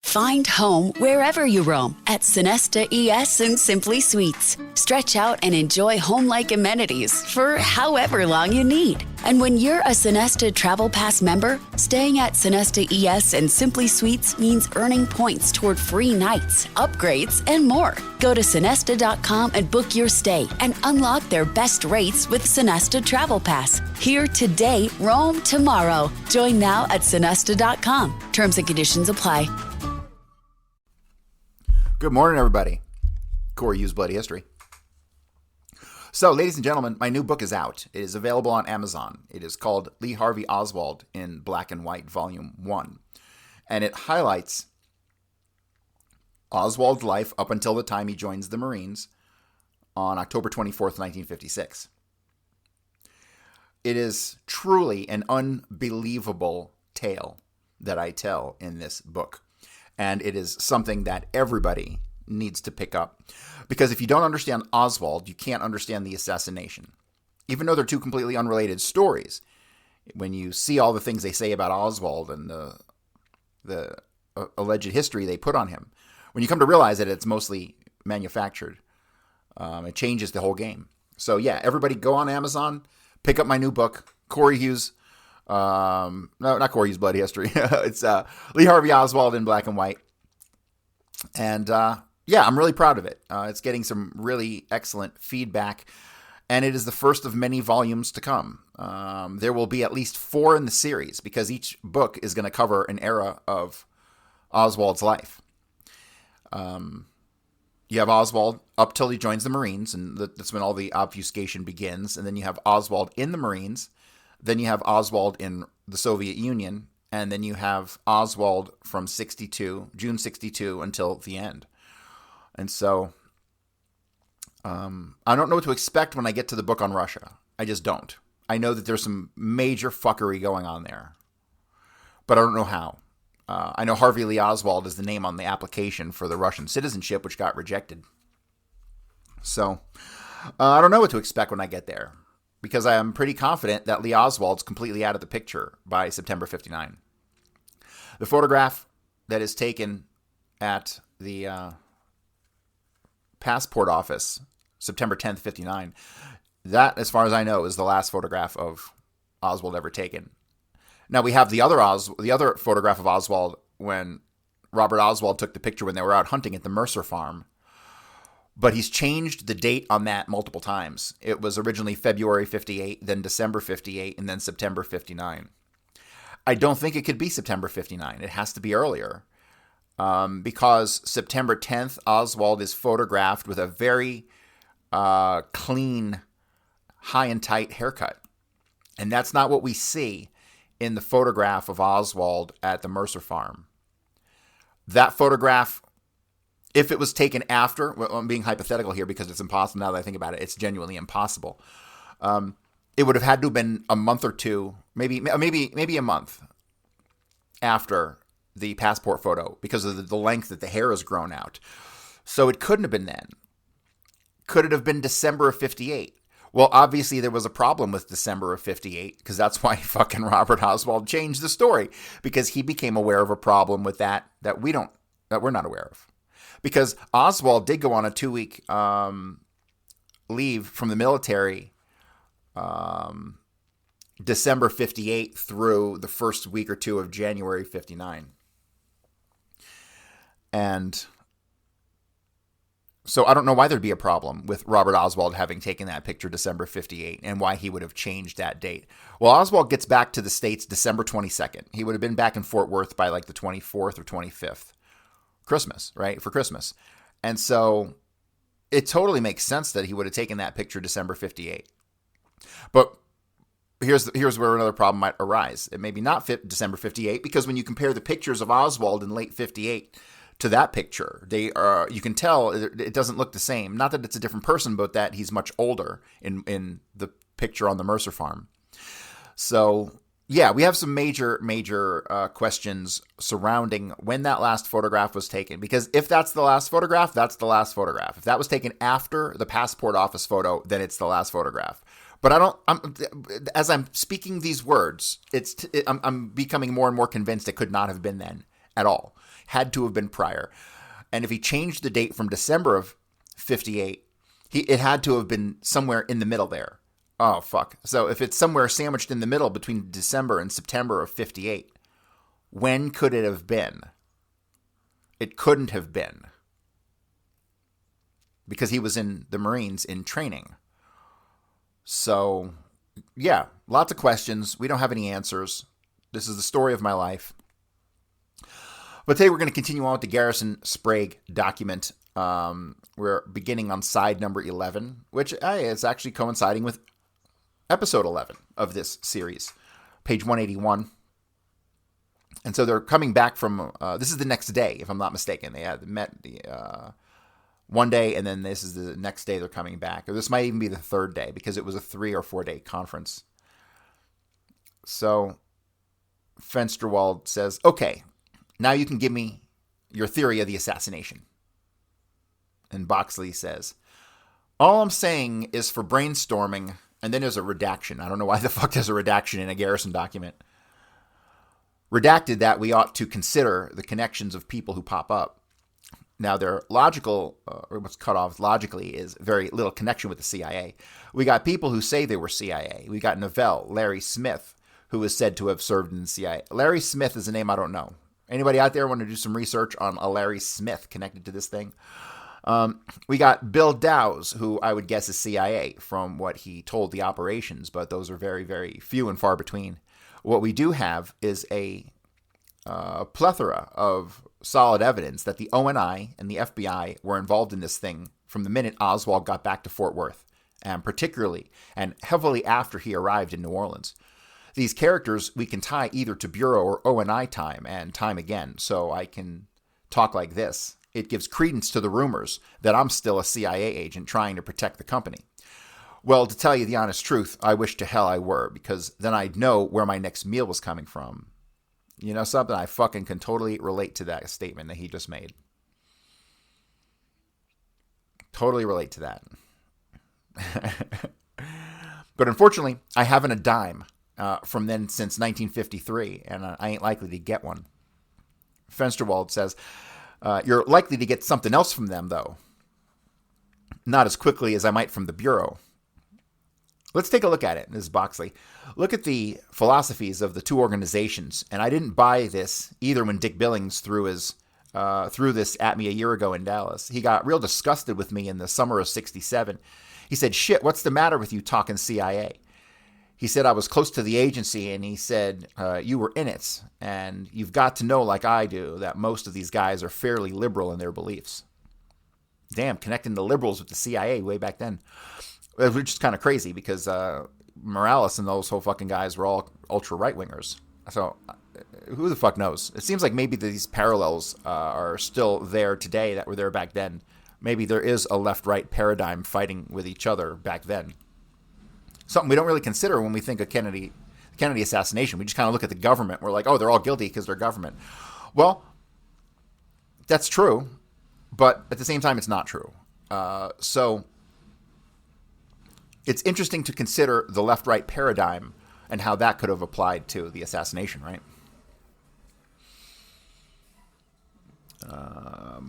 Find home wherever you roam at Sonesta ES and Simply Suites. Stretch out and enjoy home-like amenities for however long you need. And when you're a Sonesta Travel Pass member, staying at Sonesta ES and Simply Suites means earning points toward free nights, upgrades, and more. Go to Sonesta.com and book your stay and unlock their best rates with Sonesta Travel Pass. Here today, roam tomorrow. Join now at Sonesta.com. Terms and conditions apply. Good morning, everybody. Corey Hughes, Bloody History. So, ladies and gentlemen, my new book is out. It is available on Amazon. It is called Lee Harvey Oswald in Black and White, Volume 1. And it highlights Oswald's life up until the time he joins the Marines on October 24th, 1956. It is truly an unbelievable tale that I tell in this book. And it is something that everybody needs to pick up. Because if you don't understand Oswald, you can't understand the assassination. Even though they're two completely unrelated stories, when you see all the things they say about Oswald and the alleged history they put on him, when you come to realize that it's mostly manufactured, it changes the whole game. So yeah, everybody go on Amazon, pick up my new book, Corey Hughes. No, not Corey Hughes, Bloody History. It's Lee Harvey Oswald in Black and White. And yeah, I'm really proud of it. It's getting some really excellent feedback. And it is the first of many volumes to come. There will be at least 4 in the series because each book is going to cover an era of Oswald's life. You have Oswald up till he joins the Marines, and that's when all the obfuscation begins. And then you have Oswald in the Marines. Then you have Oswald in the Soviet Union, and then you have Oswald from June 62 until the end. And so I don't know what to expect when I get to the book on Russia. I just don't. I know that there's some major fuckery going on there, but I don't know how. I know Harvey Lee Oswald is the name on the application for the Russian citizenship, which got rejected. So I don't know what to expect when I get there, because I am pretty confident that Lee Oswald's completely out of the picture by September 59. The photograph that is taken at the passport office, September 10th, 59, that, as far as I know, is the last photograph of Oswald ever taken. Now, we have the other photograph of Oswald when Robert Oswald took the picture when they were out hunting at the Mercer farm. But he's changed the date on that multiple times. It was originally February 58, then December 58, and then September 59. I don't think it could be September 59. It has to be earlier. Because September 10th, Oswald is photographed with a very clean, high and tight haircut. And that's not what we see in the photograph of Oswald at the Mercer farm. That photograph, if it was taken after, well, I'm being hypothetical here because it's impossible now that I think about it. It's genuinely impossible. It would have had to have been a month or two, maybe a month after the passport photo because of the length that the hair has grown out. So it couldn't have been then. Could it have been December of 58? Well, obviously there was a problem with December of 58 because that's why fucking Robert Oswald changed the story, because he became aware of a problem with that we're not aware of. Because Oswald did go on a 2-week leave from the military December 58 through the first week or two of January 59. And so I don't know why there'd be a problem with Robert Oswald having taken that picture December 58 and why he would have changed that date. Well, Oswald gets back to the States December 22nd. He would have been back in Fort Worth by like the 24th or 25th. Christmas, right? For Christmas. And so it totally makes sense that he would have taken that picture December 58. But here's where another problem might arise. It may be not December 58 because when you compare the pictures of Oswald in late 58 to that picture, you can tell it doesn't look the same. Not that it's a different person, but that he's much older in the picture on the Mercer farm. So yeah, we have some major questions surrounding when that last photograph was taken. Because if that's the last photograph, that's the last photograph. If that was taken after the passport office photo, then it's the last photograph. But as I'm speaking these words, I'm becoming more and more convinced it could not have been then at all. had to have been prior. And if he changed the date from December of 58, it had to have been somewhere in the middle there. Oh, fuck. So if it's somewhere sandwiched in the middle between December and September of 58, when could it have been? It couldn't have been. Because he was in the Marines in training. So, yeah, lots of questions. We don't have any answers. This is the story of my life. But today we're going to continue on with the Garrison-Sprague document. We're beginning on side number 11, which is actually coinciding with episode 11 of this series, page 181. And so they're coming back from, this is the next day, if I'm not mistaken. They had met one day, and then this is the next day they're coming back. Or this might even be the third day, because it was a 3 or 4 day conference. So Fensterwald says, okay, now you can give me your theory of the assassination. And Boxley says, all I'm saying is for brainstorming, and then there's a redaction. I don't know why the fuck there's a redaction in a Garrison document. Redacted that we ought to consider the connections of people who pop up. Now, their logical, or what's cut off logically, is very little connection with the CIA. We got people who say they were CIA. We got Novell, Larry Smith, who is said to have served in the CIA. Larry Smith is a name I don't know. Anybody out there want to do some research on a Larry Smith connected to this thing? We got Bill Dowse, who I would guess is CIA from what he told the operations, but those are very, very few and far between. What we do have is a plethora of solid evidence that the ONI and the FBI were involved in this thing from the minute Oswald got back to Fort Worth, and particularly and heavily after he arrived in New Orleans. These characters we can tie either to Bureau or ONI time and time again, so I can talk like this. It gives credence to the rumors that I'm still a CIA agent trying to protect the company. Well, to tell you the honest truth, I wish to hell I were, because then I'd know where my next meal was coming from. You know something? I fucking can totally relate to that statement that he just made. Totally relate to that. But unfortunately, I haven't a dime from then since 1953, and I ain't likely to get one. Fensterwald says, you're likely to get something else from them, though. Not as quickly as I might from the Bureau. Let's take a look at it. This is Boxley. Look at the philosophies of the two organizations. And I didn't buy this either when Dick Billings threw this at me a year ago in Dallas. He got real disgusted with me in the summer of 67. He said, shit, what's the matter with you talking CIA? He said I was close to the agency, and he said, you were in it. And you've got to know, like I do, that most of these guys are fairly liberal in their beliefs. Damn, connecting the liberals with the CIA way back then. Which is kind of crazy because Morales and those whole fucking guys were all ultra right-wingers. So who the fuck knows? It seems like maybe these parallels are still there today that were there back then. Maybe there is a left-right paradigm fighting with each other back then. Something we don't really consider when we think of Kennedy assassination. We just kind of look at the government. We're like, oh, they're all guilty because they're government. Well, that's true, but at the same time, it's not true. So it's interesting to consider the left-right paradigm and how that could have applied to the assassination, right?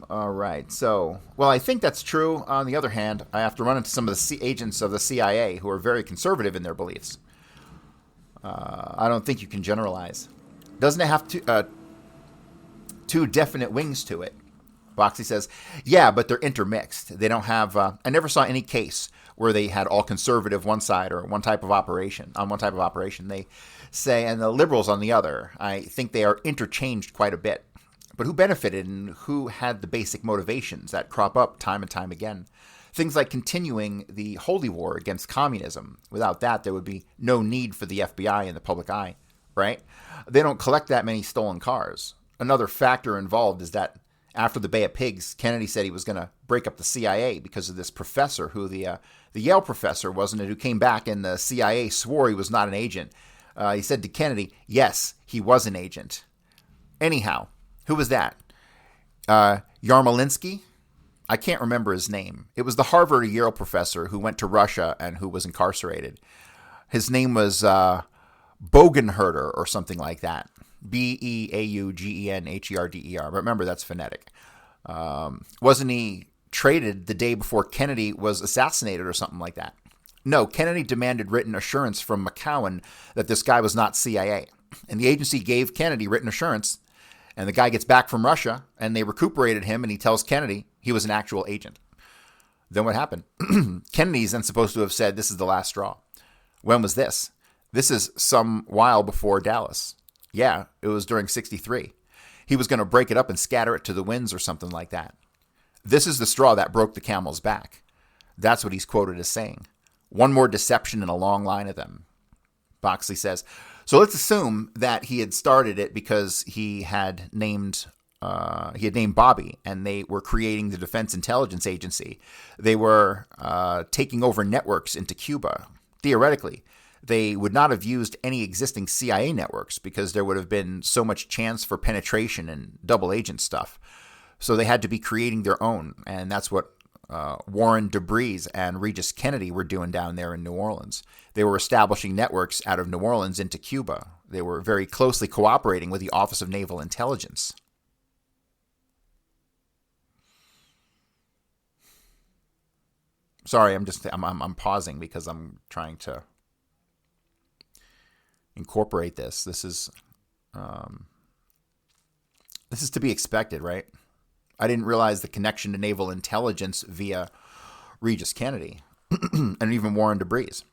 All right. So, well, I think that's true. On the other hand, I have to run into some of the agents of the CIA who are very conservative in their beliefs. I don't think you can generalize. Doesn't it have two definite wings to it? Boxley says, yeah, but they're intermixed. They don't have, I never saw any case where they had all conservative one side or one type of operation. They say, and the liberals on the other. I think they are interchanged quite a bit. But who benefited and who had the basic motivations that crop up time and time again? Things like continuing the holy war against communism. Without that, there would be no need for the FBI in the public eye, right? They don't collect that many stolen cars. Another factor involved is that after the Bay of Pigs, Kennedy said he was going to break up the CIA because of this professor who the Yale professor, wasn't it, who came back and the CIA swore he was not an agent. He said to Kennedy, yes, he was an agent. Anyhow, who was that? Yarmolinsky? I can't remember his name. It was the Harvard or Yale professor who went to Russia and who was incarcerated. His name was Bogenherder or something like that. Beaugenherder. But remember, that's phonetic. Wasn't he traded the day before Kennedy was assassinated or something like that? No, Kennedy demanded written assurance from McCowan that this guy was not CIA. And the agency gave Kennedy written assurance, and the guy gets back from Russia, and they recuperated him, and he tells Kennedy he was an actual agent. Then what happened? Kennedy's then supposed to have said, this is the last straw. When was this? This is some while before Dallas. Yeah, it was during 63. He was going to break it up and scatter it to the winds or something like that. This is the straw that broke the camel's back. That's what he's quoted as saying. One more deception in a long line of them. Boxley says, so let's assume that he had started it because he had named Bobby, and they were creating the Defense Intelligence Agency. They were taking over networks into Cuba. Theoretically, they would not have used any existing CIA networks because there would have been so much chance for penetration and double agent stuff. So they had to be creating their own, and that's what Warren DeBreeze and Regis Kennedy were doing down there in New Orleans. They were establishing networks out of New Orleans into Cuba. They were very closely cooperating with the Office of Naval Intelligence. Sorry, I'm pausing because I'm trying to incorporate this. This is to be expected, right? I didn't realize the connection to naval intelligence via Regis Kennedy and even Warren DeBreeze.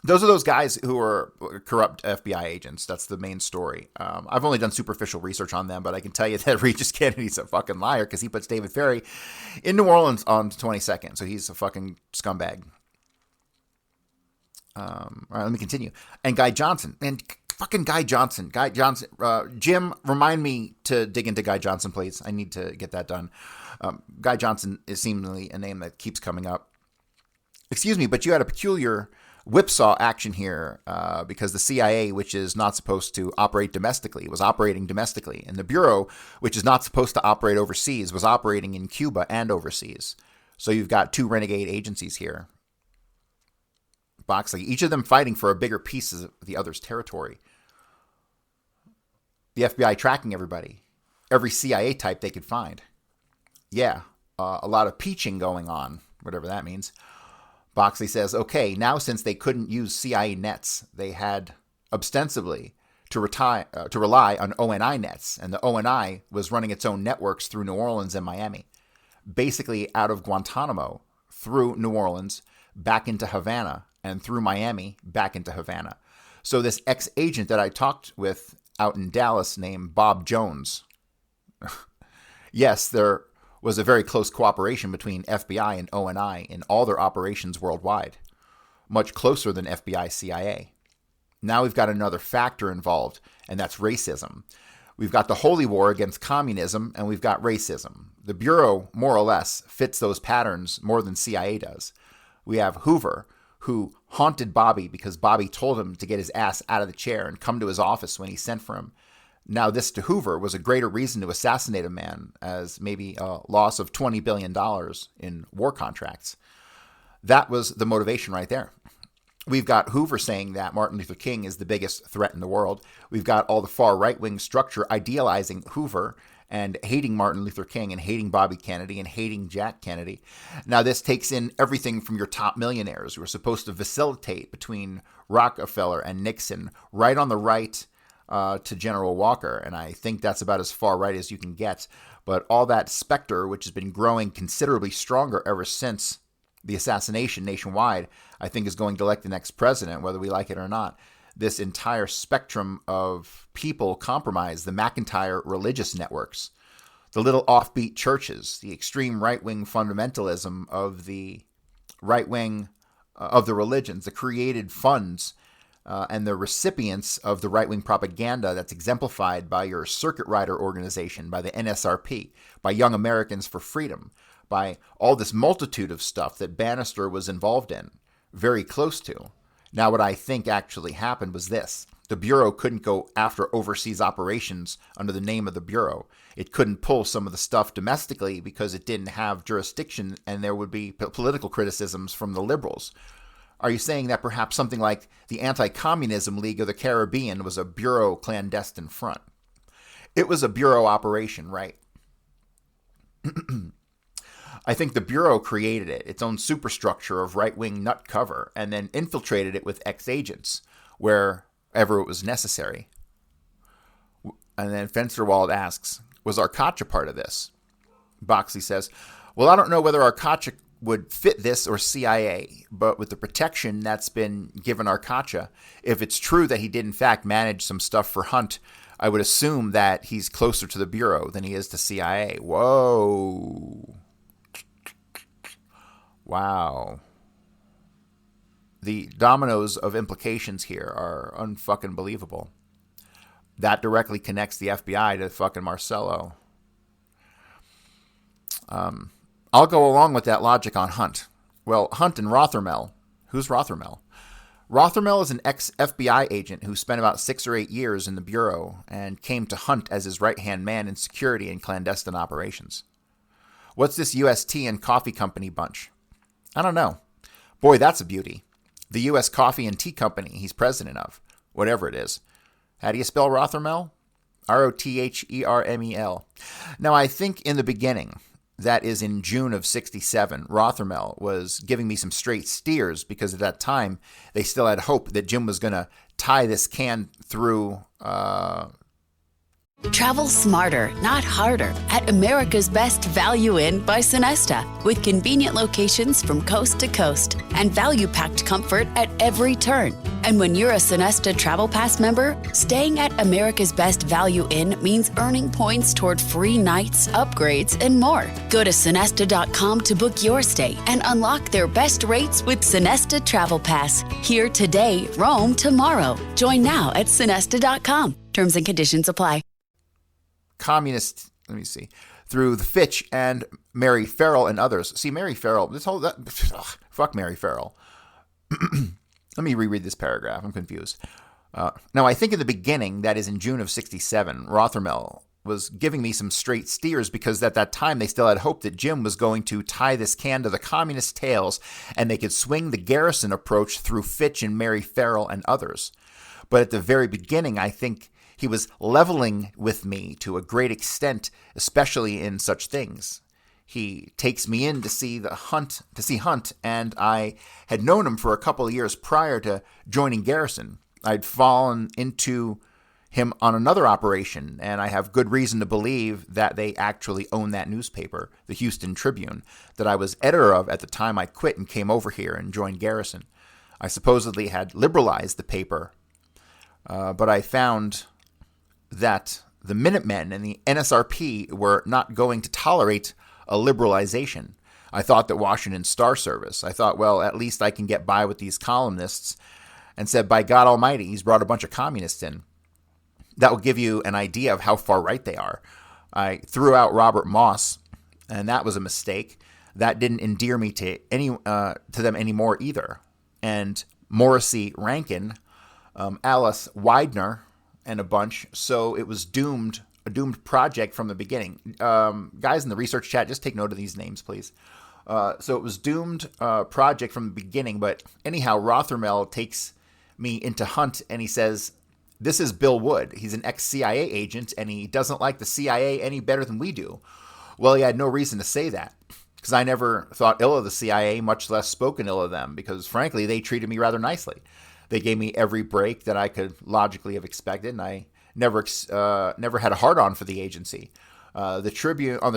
Those are those guys who are corrupt FBI agents. That's the main story. I've only done superficial research on them, but I can tell you that Regis Kennedy's a fucking liar because he puts David Ferrie in New Orleans on the 22nd. So he's a fucking scumbag. All right, let me continue. And Guy Johnson. And fucking Guy Johnson. Jim, remind me to dig into Guy Johnson, please. I need to get that done. Guy Johnson is seemingly a name that keeps coming up. Excuse me, but you had a peculiar whipsaw action here because the CIA, which is not supposed to operate domestically, was operating domestically. And the Bureau, which is not supposed to operate overseas, was operating in Cuba and overseas. So you've got two renegade agencies here. Boxley, each of them fighting for a bigger piece of the other's territory. The FBI tracking everybody. Every CIA type they could find. Yeah, a lot of peaching going on, whatever that means. Boxley says, okay, now since they couldn't use CIA nets, they had ostensibly to rely on ONI nets, and the ONI was running its own networks through New Orleans and Miami. Basically out of Guantanamo, through New Orleans, back into Havana, and through Miami, back into Havana. So this ex-agent that I talked with out in Dallas named Bob Jones, yes, there was a very close cooperation between FBI and ONI in all their operations worldwide, much closer than FBI-CIA. Now we've got another factor involved, and that's racism. We've got the holy war against communism, and we've got racism. The Bureau, more or less, fits those patterns more than CIA does. We have Hoover, who haunted Bobby because Bobby told him to get his ass out of the chair and come to his office when he sent for him. Now, this to Hoover was a greater reason to assassinate a man as maybe a loss of $20 billion in war contracts. That was the motivation right there. We've got Hoover saying that Martin Luther King is the biggest threat in the world. We've got all the far right-wing structure idealizing Hoover and hating Martin Luther King and hating Bobby Kennedy and hating Jack Kennedy. Now, this takes in everything from your top millionaires who are supposed to facilitate between Rockefeller and Nixon, right on the right to General Walker. And I think that's about as far right as you can get. But all that specter, which has been growing considerably stronger ever since the assassination nationwide, I think is going to elect the next president, whether we like it or not. This entire spectrum of people compromise the McIntyre religious networks, the little offbeat churches, the extreme right-wing fundamentalism of the right-wing of the religions, the created funds, and the recipients of the right-wing propaganda that's exemplified by your circuit rider organization, by the NSRP, by Young Americans for Freedom, by all this multitude of stuff that Bannister was involved in, very close to. Now, what I think actually happened was this. The Bureau couldn't go after overseas operations under the name of the Bureau. It couldn't pull some of the stuff domestically because it didn't have jurisdiction, and there would be political criticisms from the liberals. Are you saying that perhaps something like the Anti-Communism League of the Caribbean was a Bureau clandestine front? It was a Bureau operation, right? I think the Bureau created it, its own superstructure of right-wing nut cover, and then infiltrated it with ex-agents wherever it was necessary. And then Fensterwald asks, was Arcacha part of this? Boxley says, well, I don't know whether Arcacha would fit this or CIA, but with the protection that's been given Arcacha, if it's true that he did in fact manage some stuff for Hunt, I would assume that he's closer to the Bureau than he is to CIA. Whoa. Wow. The dominoes of implications here are unfucking believable. That directly connects the FBI to fucking Marcello. I'll go along with that logic on Hunt. Well, Hunt and Rothermel. Who's Rothermel? Rothermel is an ex-FBI agent who spent about 6 or 8 years in the Bureau and came to Hunt as his right-hand man in security and clandestine operations. What's this U.S. Tea and Coffee Company bunch? I don't know. Boy, that's a beauty. The U.S. Coffee and Tea Company he's president of. Whatever it is. How do you spell Rothermel? Rothermel. Now, I think in the beginning, that is in June of 1967, Rothermel was giving me some straight steers because at that time, they still had hope that Jim was going to tie this can through... Travel smarter, not harder, at America's Best Value Inn by Sonesta, with convenient locations from coast to coast and value-packed comfort at every turn. And when you're a Sonesta Travel Pass member, staying at America's Best Value Inn means earning points toward free nights, upgrades, and more. Go to Sonesta.com to book your stay and unlock their best rates with Sonesta Travel Pass. Here today, roam tomorrow. Join now at Sonesta.com. Terms and conditions apply. Communist, let me see, through the Fitch and Mary Farrell and others. See, Mary Farrell, fuck Mary Farrell. Let me reread this paragraph. I'm confused. Now, I think in the beginning, that is in June of 1967, Rothermel was giving me some straight steers because at that time they still had hope that Jim was going to tie this can to the communist tails and they could swing the Garrison approach through Fitch and Mary Farrell and others. But at the very beginning, I think he was leveling with me to a great extent, especially in such things. He takes me in to see Hunt, and I had known him for a couple of years prior to joining Garrison. I'd fallen into him on another operation, and I have good reason to believe that they actually own that newspaper, the Houston Tribune, that I was editor of at the time I quit and came over here and joined Garrison. I supposedly had liberalized the paper, but I found that the Minutemen and the NSRP were not going to tolerate a liberalization. I thought that Washington's Star Service. I thought, well, at least I can get by with these columnists, and said, by God Almighty, he's brought a bunch of communists in. That will give you an idea of how far right they are. I threw out Robert Moss, and that was a mistake. That didn't endear me to them anymore either. And Morrissey Rankin, Alice Widener, and a bunch, so it was a doomed project from the beginning. Guys in the research chat, just take note of these names, please. So it was doomed project from the beginning, but anyhow, Rothermel takes me into Hunt, and he says, this is Bill Wood. He's an ex-CIA agent, and he doesn't like the CIA any better than we do. Well, he had no reason to say that, because I never thought ill of the CIA, much less spoken ill of them, because frankly, they treated me rather nicely. They gave me every break that I could logically have expected, and I never had a hard-on for the agency. On the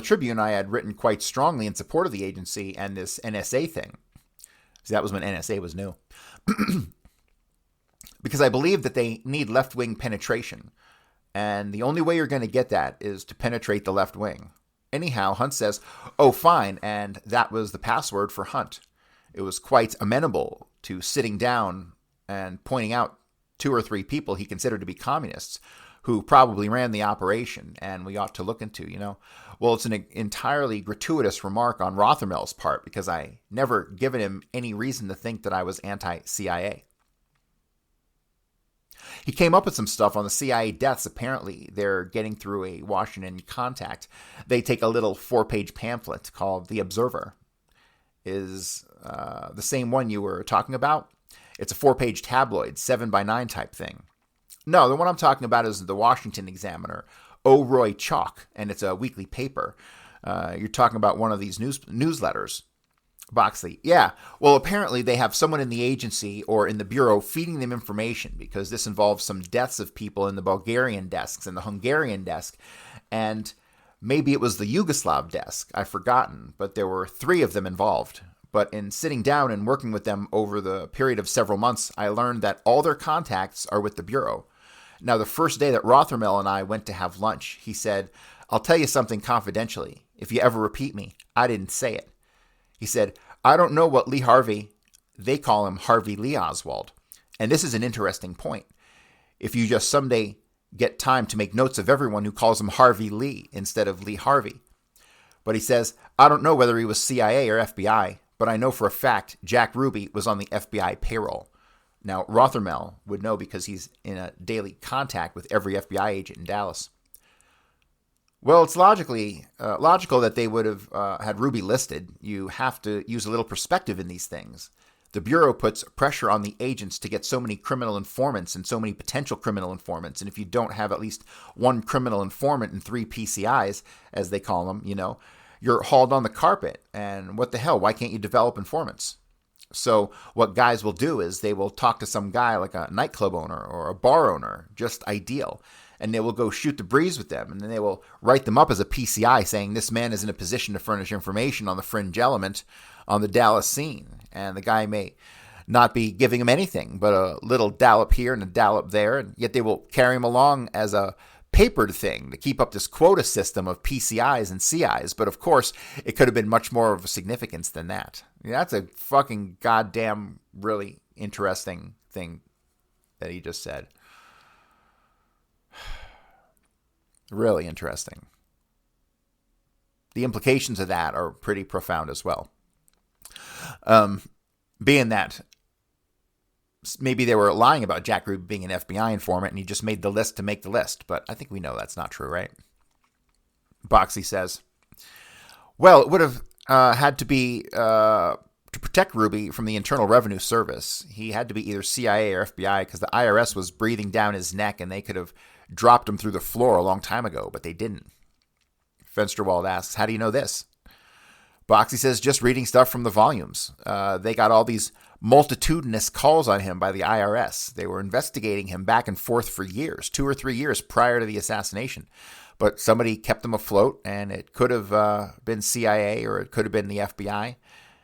Tribune, I had written quite strongly in support of the agency and this NSA thing. See, that was when NSA was new. Because I believe that they need left-wing penetration, and the only way you're going to get that is to penetrate the left wing. Anyhow, Hunt says, oh, fine, and that was the password for Hunt. It was quite amenable to sitting down and pointing out 2 or 3 people he considered to be communists who probably ran the operation and we ought to look into, Well, it's an entirely gratuitous remark on Rothermel's part because I never given him any reason to think that I was anti-CIA. He came up with some stuff on the CIA deaths. Apparently, they're getting through a Washington contact. They take a little 4-page pamphlet called The Observer. is the same one you were talking about. It's a 4-page tabloid, 7x9 type thing. No, the one I'm talking about is the Washington Examiner, O'Roy Chalk, and it's a weekly paper. You're talking about one of these newsletters. Boxley. Yeah. Well, apparently they have someone in the agency or in the bureau feeding them information, because this involves some deaths of people in the Bulgarian desks and the Hungarian desk. And maybe it was the Yugoslav desk. I've forgotten. But there were 3 of them involved. But in sitting down and working with them over the period of several months, I learned that all their contacts are with the bureau. Now, the first day that Rothermel and I went to have lunch, he said, "I'll tell you something confidentially. If you ever repeat me, I didn't say it." He said, "I don't know what Lee Harvey," they call him Harvey Lee Oswald. And this is an interesting point. If you just someday get time to make notes of everyone who calls him Harvey Lee instead of Lee Harvey. But he says, "I don't know whether he was CIA or FBI, but I know for a fact Jack Ruby was on the FBI payroll." Now, Rothermel would know because he's in a daily contact with every FBI agent in Dallas. Well, it's logical that they would have had Ruby listed. You have to use a little perspective in these things. The Bureau puts pressure on the agents to get so many criminal informants and so many potential criminal informants. And if you don't have at least one criminal informant and 3 PCIs, as they call them, you're hauled on the carpet. And what the hell? Why can't you develop informants? So what guys will do is they will talk to some guy like a nightclub owner or a bar owner, just ideal. And they will go shoot the breeze with them. And then they will write them up as a PCI saying this man is in a position to furnish information on the fringe element on the Dallas scene. And the guy may not be giving him anything but a little dollop here and a dollop there. And yet they will carry him along as a papered thing to keep up this quota system of PCIs and CIs. But of course, it could have been much more of a significance than that. That's a fucking goddamn really interesting thing that he just said. Really interesting. The implications of that are pretty profound as well. Being that maybe they were lying about Jack Ruby being an FBI informant and he just made the list to make the list. But I think we know that's not true, right? Boxy says, well, it would have had to be to protect Ruby from the Internal Revenue Service. He had to be either CIA or FBI because the IRS was breathing down his neck and they could have dropped him through the floor a long time ago, but they didn't. Fensterwald asks, how do you know this? Boxy says, just reading stuff from the volumes. They got all these multitudinous calls on him by the IRS. They were investigating him back and forth for years, 2 or 3 years prior to the assassination. But somebody kept him afloat, and it could have been CIA or it could have been the FBI.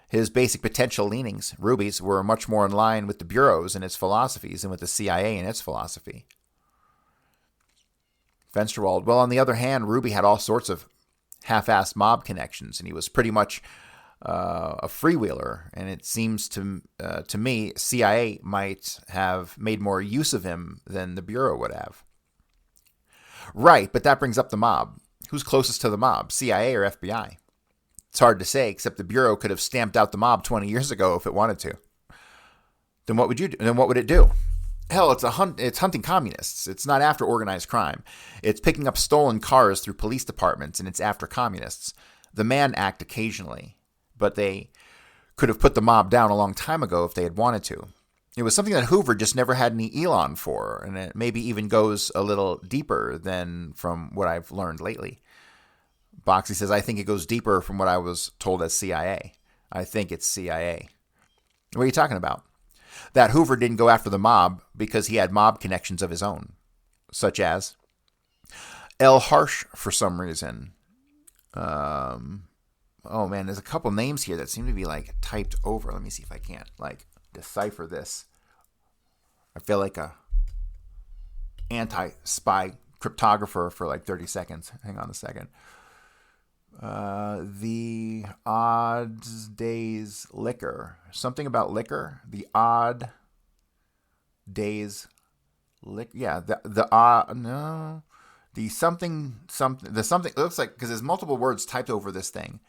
His basic potential leanings, Ruby's, were much more in line with the Bureau's and its philosophies than with the CIA and its philosophy. Fensterwald, well, on the other hand, Ruby had all sorts of half-assed mob connections, and he was pretty much a freewheeler. And it seems to me, CIA might have made more use of him than the Bureau would have. Right, but that brings up the mob. Who's closest to the mob, CIA or FBI? It's hard to say, except the Bureau could have stamped out the mob 20 years ago if it wanted to. Then what would you do? Then what would it do? Hell, it's hunting communists. It's not after organized crime. It's picking up stolen cars through police departments, and it's after communists. The Mann Act occasionally, but they could have put the mob down a long time ago if they had wanted to. It was something that Hoover just never had any elan for, and it maybe even goes a little deeper than from what I've learned lately. Boxy says, I think it goes deeper from what I was told as CIA. I think it's CIA. What are you talking about? That Hoover didn't go after the mob because he had mob connections of his own, such as L. Harsh for some reason. Oh man, there's a couple names here that seem to be like typed over. Let me see if I can't like decipher this. I feel like a anti-spy cryptographer for like 30 seconds. Hang on a second. The odd days liquor. Something about liquor. The odd days liquor. Yeah, the odd, no. The something, the something, it looks like, because there's multiple words typed over this thing.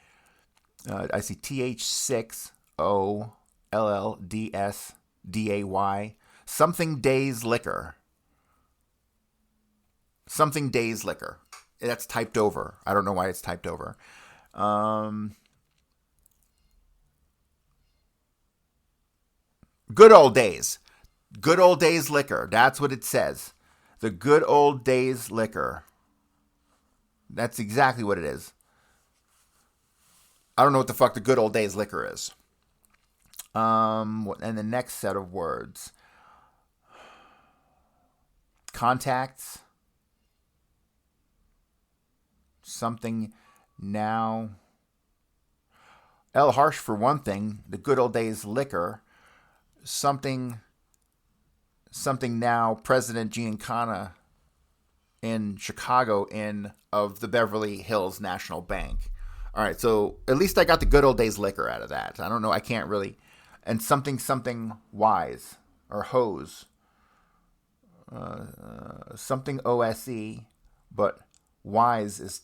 I see TH6OLLDSDAY. Something days liquor. Something days liquor. That's typed over. I don't know why it's typed over. Good old days. Good old days liquor. That's what it says. The good old days liquor. That's exactly what it is. I don't know what the fuck the good old days liquor is. And the next set of words. Contacts. Something now. El Harsh for one thing. The good old days liquor. Something now. President Giancana in Chicago of the Beverly Hills National Bank. All right, so at least I got the good old days liquor out of that. I don't know. I can't really. And something wise or hose. Something OSE, but wise is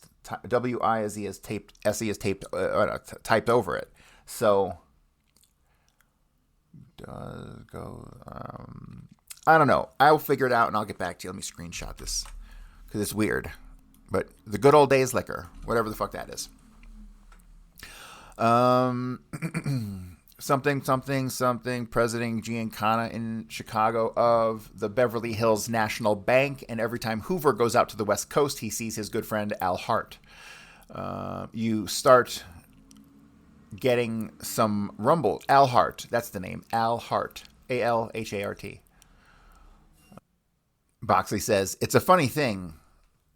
WISE is taped. SE is typed over it. So go. I don't know. I'll figure it out and I'll get back to you. Let me screenshot this because it's weird. But the good old days liquor, whatever the fuck that is. Something, President Giancana in Chicago of the Beverly Hills National Bank. And every time Hoover goes out to the West Coast, he sees his good friend Al Hart. You start getting some rumble. Al Hart, that's the name. Al Hart. ALHART. Boxley says, it's a funny thing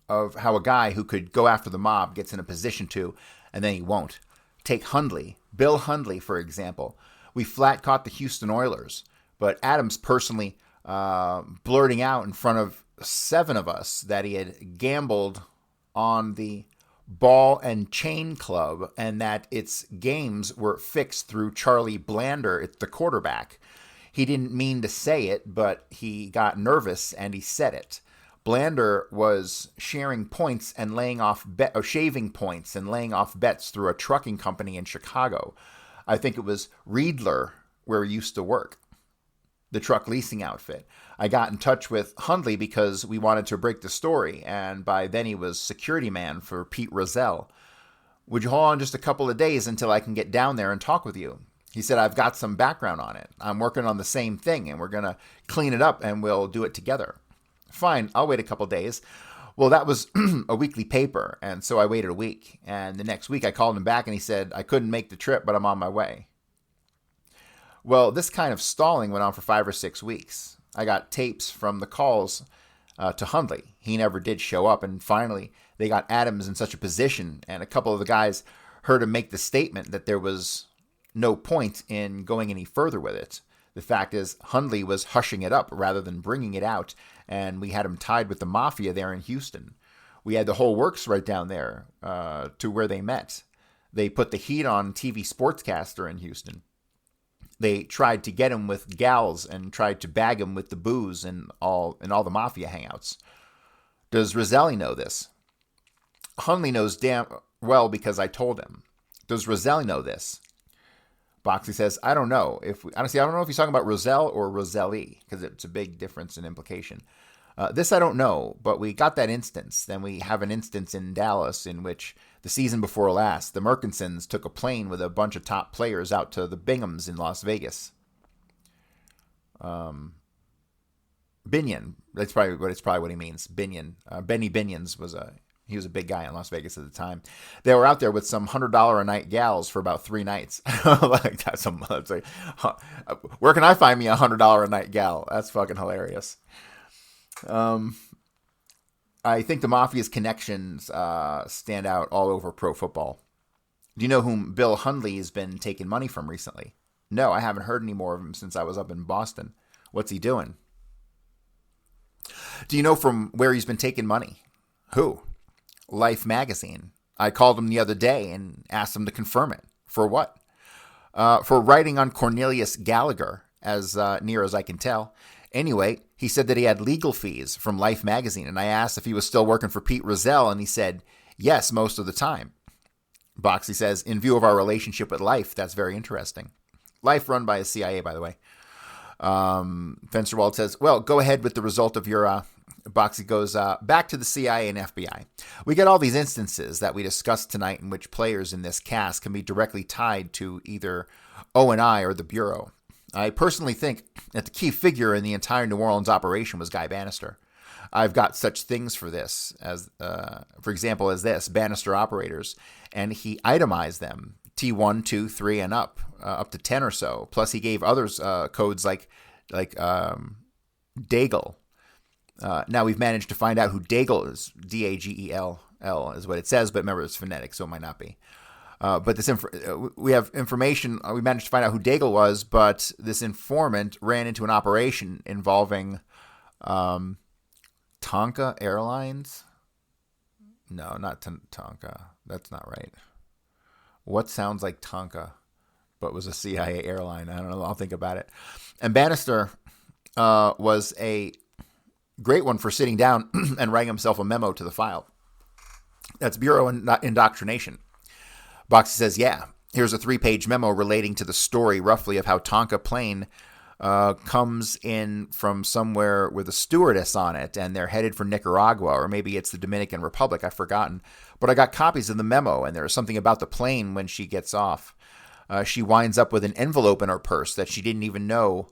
of how a guy who could go after the mob gets in a position to, and then he won't. Take Hundley, Bill Hundley, for example. We flat caught the Houston Oilers, but Adams personally blurting out in front of 7 of us that he had gambled on the Ball and Chain Club and that its games were fixed through Charlie Blander, the quarterback. He didn't mean to say it, but he got nervous and he said it. Blander was sharing points and shaving points and laying off bets through a trucking company in Chicago. I think it was Riedler where he used to work, the truck leasing outfit. I got in touch with Hundley because we wanted to break the story, and by then he was security man for Pete Rozelle. Would you hold on just a couple of days until I can get down there and talk with you? He said, I've got some background on it. I'm working on the same thing, and we're going to clean it up, and we'll do it together. Fine, I'll wait a couple days. Well, that was a weekly paper, and so I waited a week. And the next week I called him back, and he said, I couldn't make the trip, but I'm on my way. Well, this kind of stalling went on for 5 or 6 weeks. I got tapes from the calls to Hundley. He never did show up, and finally they got Adams in such a position, and a couple of the guys heard him make the statement that there was no point in going any further with it. The fact is, Hundley was hushing it up rather than bringing it out, and we had him tied with the mafia there in Houston. We had the whole works right down there to where they met. They put the heat on TV sportscaster in Houston. They tried to get him with gals and tried to bag him with the booze and all the mafia hangouts. Does Roselli know this? Hundley knows damn well because I told him. Does Roselli know this? Boxley says, I don't know. Honestly, I don't know if he's talking about Roselle or Roselli, because it's a big difference in implication. This I don't know, but we got that instance. Then we have an instance in Dallas in which the season before last, the Murkinsons took a plane with a bunch of top players out to the Binghams in Las Vegas. Binion, that's probably what he means. Binion, Benny Binions he was a big guy in Las Vegas at the time. They were out there with some $100 a night gals for about 3 nights. Like that's like, where can I find me a $100 a night gal? That's fucking hilarious. I think the mafia's connections stand out all over pro football. Do you know whom Bill Hundley has been taking money from recently? No, I haven't heard any more of him since I was up in Boston. What's he doing? Do you know from where he's been taking money? Who? Life magazine. I called him the other day and asked him to confirm it. For what? For writing on Cornelius Gallagher, as near as I can tell. Anyway, he said that he had legal fees from Life magazine, and I asked if he was still working for Pete Rozelle, and he said, yes, most of the time. Boxley says, in view of our relationship with Life, that's very interesting. Life run by the CIA, by the way. Fensterwald says, well, go ahead with the result of your... Boxley goes back to the CIA and FBI. We get all these instances that we discussed tonight in which players in this cast can be directly tied to either O&I or the Bureau. I personally think that the key figure in the entire New Orleans operation was Guy Bannister. I've got such things for this, as for example, as this, Bannister operators, and he itemized them, T1, 2, 3, and up to 10 or so. Plus he gave others codes like Daigle. Now we've managed to find out who Daigle is. Dagell is what it says, but remember it's phonetic, so it might not be. But this we have information. We managed to find out who Daigle was, but this informant ran into an operation involving Tonka Airlines. No, not Tonka. That's not right. What sounds like Tonka, but was a CIA airline? I don't know. I'll think about it. And Bannister was a great one for sitting down and writing himself a memo to the file. That's Bureau Indoctrination. Boxy says, yeah, here's a 3-page memo relating to the story roughly of how Tonka plane comes in from somewhere with a stewardess on it, and they're headed for Nicaragua, or maybe it's the Dominican Republic. I've forgotten. But I got copies of the memo, and there's something about the plane when she gets off. She winds up with an envelope in her purse that she didn't even know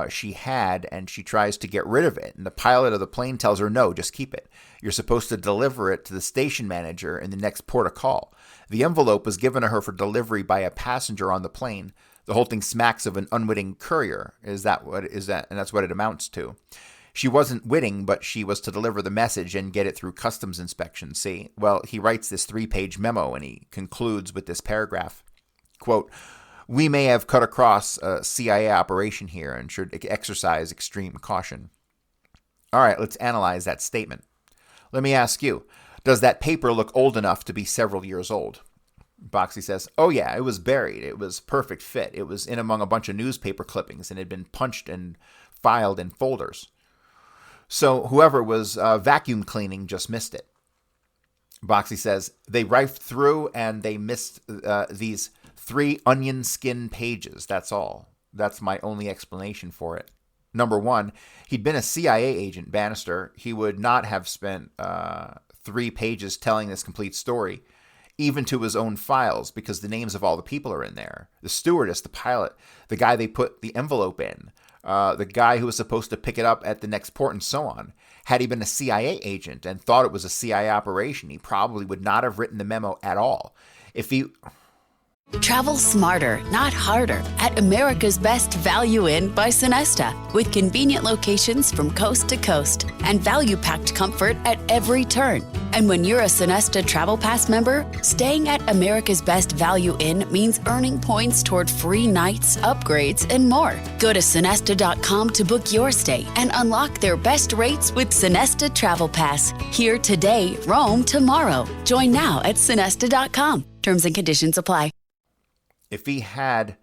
she had, and she tries to get rid of it. And the pilot of the plane tells her, no, just keep it. You're supposed to deliver it to the station manager in the next port of call. The envelope was given to her for delivery by a passenger on the plane. The whole thing smacks of an unwitting courier. Is that? And that's what it amounts to. She wasn't witting, but she was to deliver the message and get it through customs inspection. See, well, he writes this 3-page memo, and he concludes with this paragraph. Quote, we may have cut across a CIA operation here and should exercise extreme caution. All right, let's analyze that statement. Let me ask you, does that paper look old enough to be several years old? Boxy says, oh yeah, it was buried. It was perfect fit. It was in among a bunch of newspaper clippings and had been punched and filed in folders. So whoever was vacuum cleaning just missed it. Boxy says, they rifed through and they missed these 3 onion skin pages. That's all. That's my only explanation for it. Number 1, he'd been a CIA agent, Bannister. He would not have spent 3 pages telling this complete story, even to his own files, because the names of all the people are in there. The stewardess, the pilot, the guy they put the envelope in, the guy who was supposed to pick it up at the next port, and so on. Had he been a CIA agent and thought it was a CIA operation, he probably would not have written the memo at all. If he... Travel smarter, not harder, at America's Best Value Inn by Sonesta, with convenient locations from coast to coast and value-packed comfort at every turn. And when you're a Sonesta Travel Pass member, staying at America's Best Value Inn means earning points toward free nights, upgrades, and more. Go to Sonesta.com to book your stay and unlock their best rates with Sonesta Travel Pass. Here today, roam tomorrow. Join now at Sonesta.com. Terms and conditions apply. If he had,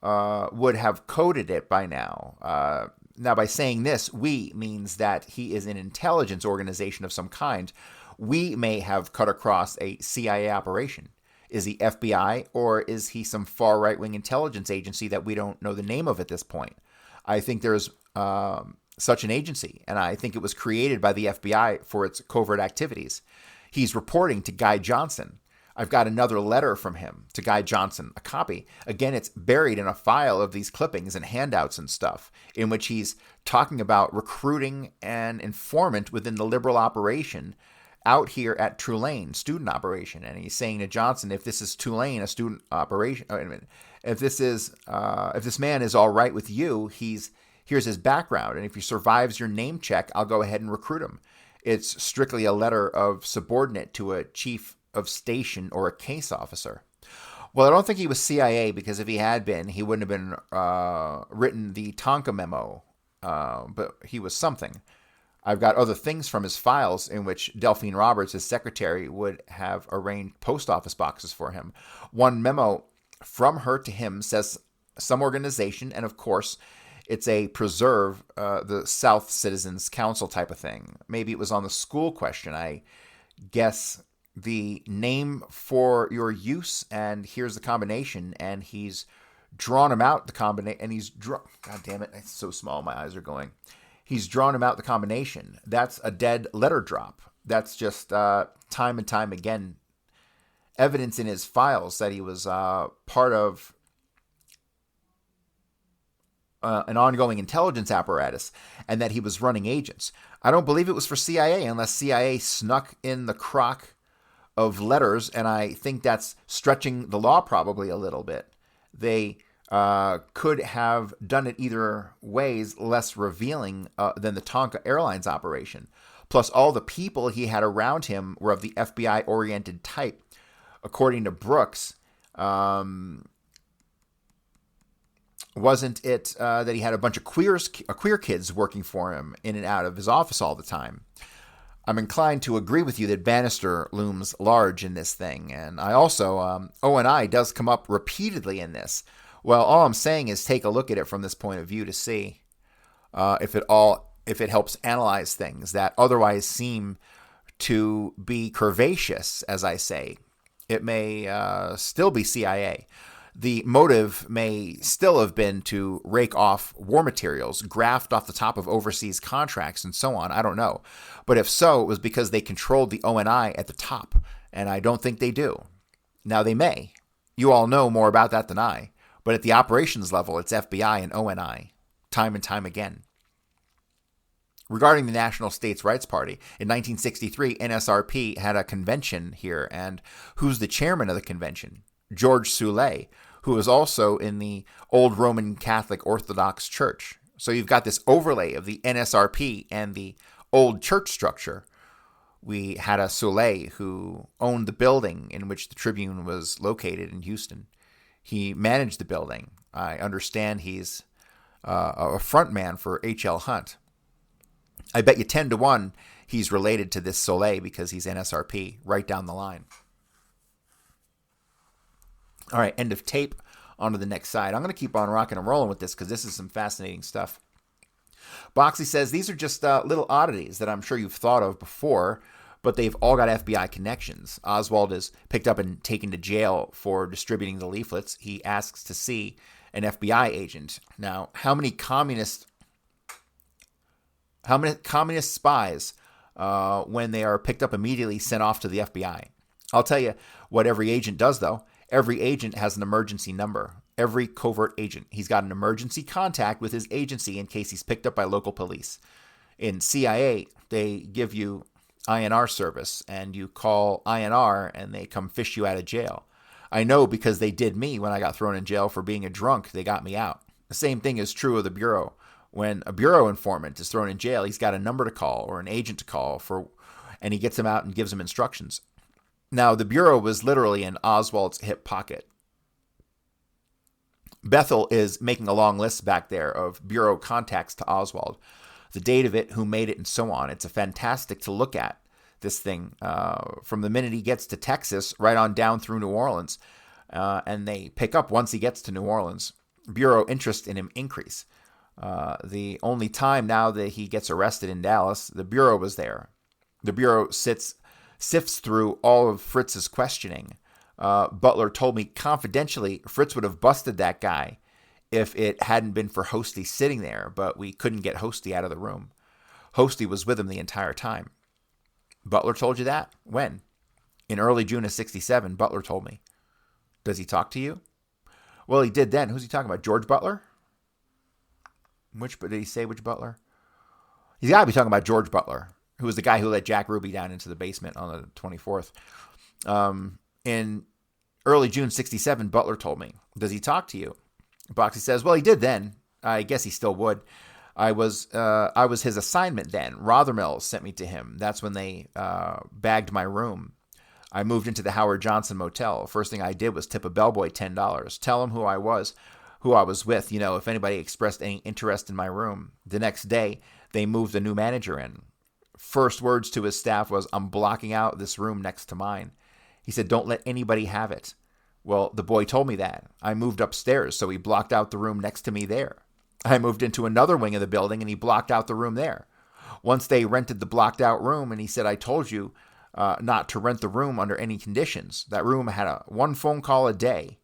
would have coded it by now. Now, by saying this, we means that he is an intelligence organization of some kind. We may have cut across a CIA operation. Is he FBI, or is he some far right-wing intelligence agency that we don't know the name of at this point? I think there's such an agency, and I think it was created by the FBI for its covert activities. He's reporting to Guy Johnson. I've got another letter from him to Guy Johnson, a copy. Again, it's buried in a file of these clippings and handouts and stuff, in which he's talking about recruiting an informant within the liberal operation out here at Tulane, student operation. And he's saying to Johnson, if this is Tulane, a student operation, if this man is all right with you, here's his background. And if he survives your name check, I'll go ahead and recruit him. It's strictly a letter of subordinate to a chief of station or a case officer. Well, I don't think he was CIA, because if he had been, he wouldn't have been written the Tonka memo, but he was something. I've got other things from his files in which Delphine Roberts, his secretary, would have arranged post office boxes for him. One memo from her to him says some organization, and of course, it's a preserve the South Citizens Council type of thing. Maybe it was on the school question. I guess the name for your use, and here's the combination, and he's drawn him out the combination, and he's drawn, god damn it, it's so small, my eyes are going. He's drawn him out the combination. That's a dead letter drop. That's just time and time again evidence in his files that he was part of an ongoing intelligence apparatus and that he was running agents. I don't believe it was for CIA unless CIA snuck in the crock of letters, and I think that's stretching the law probably a little bit. They could have done it either ways, less revealing than the Tonka Airlines operation. Plus, all the people he had around him were of the FBI-oriented type. According to Brooks, wasn't it that he had a bunch of queer kids working for him in and out of his office all the time? I'm inclined to agree with you that Bannister looms large in this thing. And I also, O&I does come up repeatedly in this. Well, all I'm saying is take a look at it from this point of view to see if it helps analyze things that otherwise seem to be curvaceous, as I say. It may still be CIA. The motive may still have been to rake off war materials, graft off the top of overseas contracts, and so on. I don't know. But if so, it was because they controlled the O&I at the top, and I don't think they do. Now, they may. You all know more about that than I. But at the operations level, it's FBI and O&I, time and time again. Regarding the National States Rights Party, in 1963, NSRP had a convention here, and who's the chairman of the convention? George Soule, who was also in the old Roman Catholic Orthodox Church. So you've got this overlay of the NSRP and the old church structure. We had a Soule who owned the building in which the Tribune was located in Houston. He managed the building. I understand he's a front man for H.L. Hunt. I bet you 10 to 1 he's related to this Soule because he's NSRP right down the line. All right, end of tape. On to the next side. I'm going to keep on rocking and rolling with this because this is some fascinating stuff. Boxley says, these are just little oddities that I'm sure you've thought of before, but they've all got FBI connections. Oswald is picked up and taken to jail for distributing the leaflets. He asks to see an FBI agent. Now, how many communist spies, when they are picked up, immediately sent off to the FBI? I'll tell you what every agent does, though. Every agent has an emergency number. Every covert agent. He's got an emergency contact with his agency in case he's picked up by local police. In CIA, they give you INR service, and you call INR, and they come fish you out of jail. I know because they did me when I got thrown in jail for being a drunk. They got me out. The same thing is true of the Bureau. When a Bureau informant is thrown in jail, he's got a number to call or an agent to call and he gets him out and gives him instructions. Now, the Bureau was literally in Oswald's hip pocket. Bethel is making a long list back there of Bureau contacts to Oswald, the date of it, who made it, and so on. It's a fantastic to look at, this thing, from the minute he gets to Texas right on down through New Orleans. And they pick up once he gets to New Orleans. Bureau interest in him increase. The only time now that he gets arrested in Dallas, the Bureau was there. The Bureau sifts through all of Fritz's questioning. Butler told me confidentially Fritz would have busted that guy if it hadn't been for Hosty sitting there, but we couldn't get Hosty out of the room. Hosty was with him the entire time. Butler told you that? When? In early June of 1967, Butler told me. Does he talk to you? Well, he did then. Who's he talking about? George Butler? Did he say which Butler? He's got to be talking about George Butler, who was the guy who let Jack Ruby down into the basement on the 24th. In early June 1967, Butler told me. Does he talk to you? Boxy says, well, he did then. I guess he still would. I was his assignment then. Rothermills sent me to him. That's when they bagged my room. I moved into the Howard Johnson Motel. First thing I did was tip a bellboy $10. Tell him who I was with, if anybody expressed any interest in my room. The next day, they moved a new manager in. First words to his staff was, I'm blocking out this room next to mine. He said, don't let anybody have it. Well, the boy told me that. I moved upstairs, so he blocked out the room next to me there. I moved into another wing of the building, and he blocked out the room there. Once they rented the blocked out room, and he said, I told you not to rent the room under any conditions. That room had one phone call a day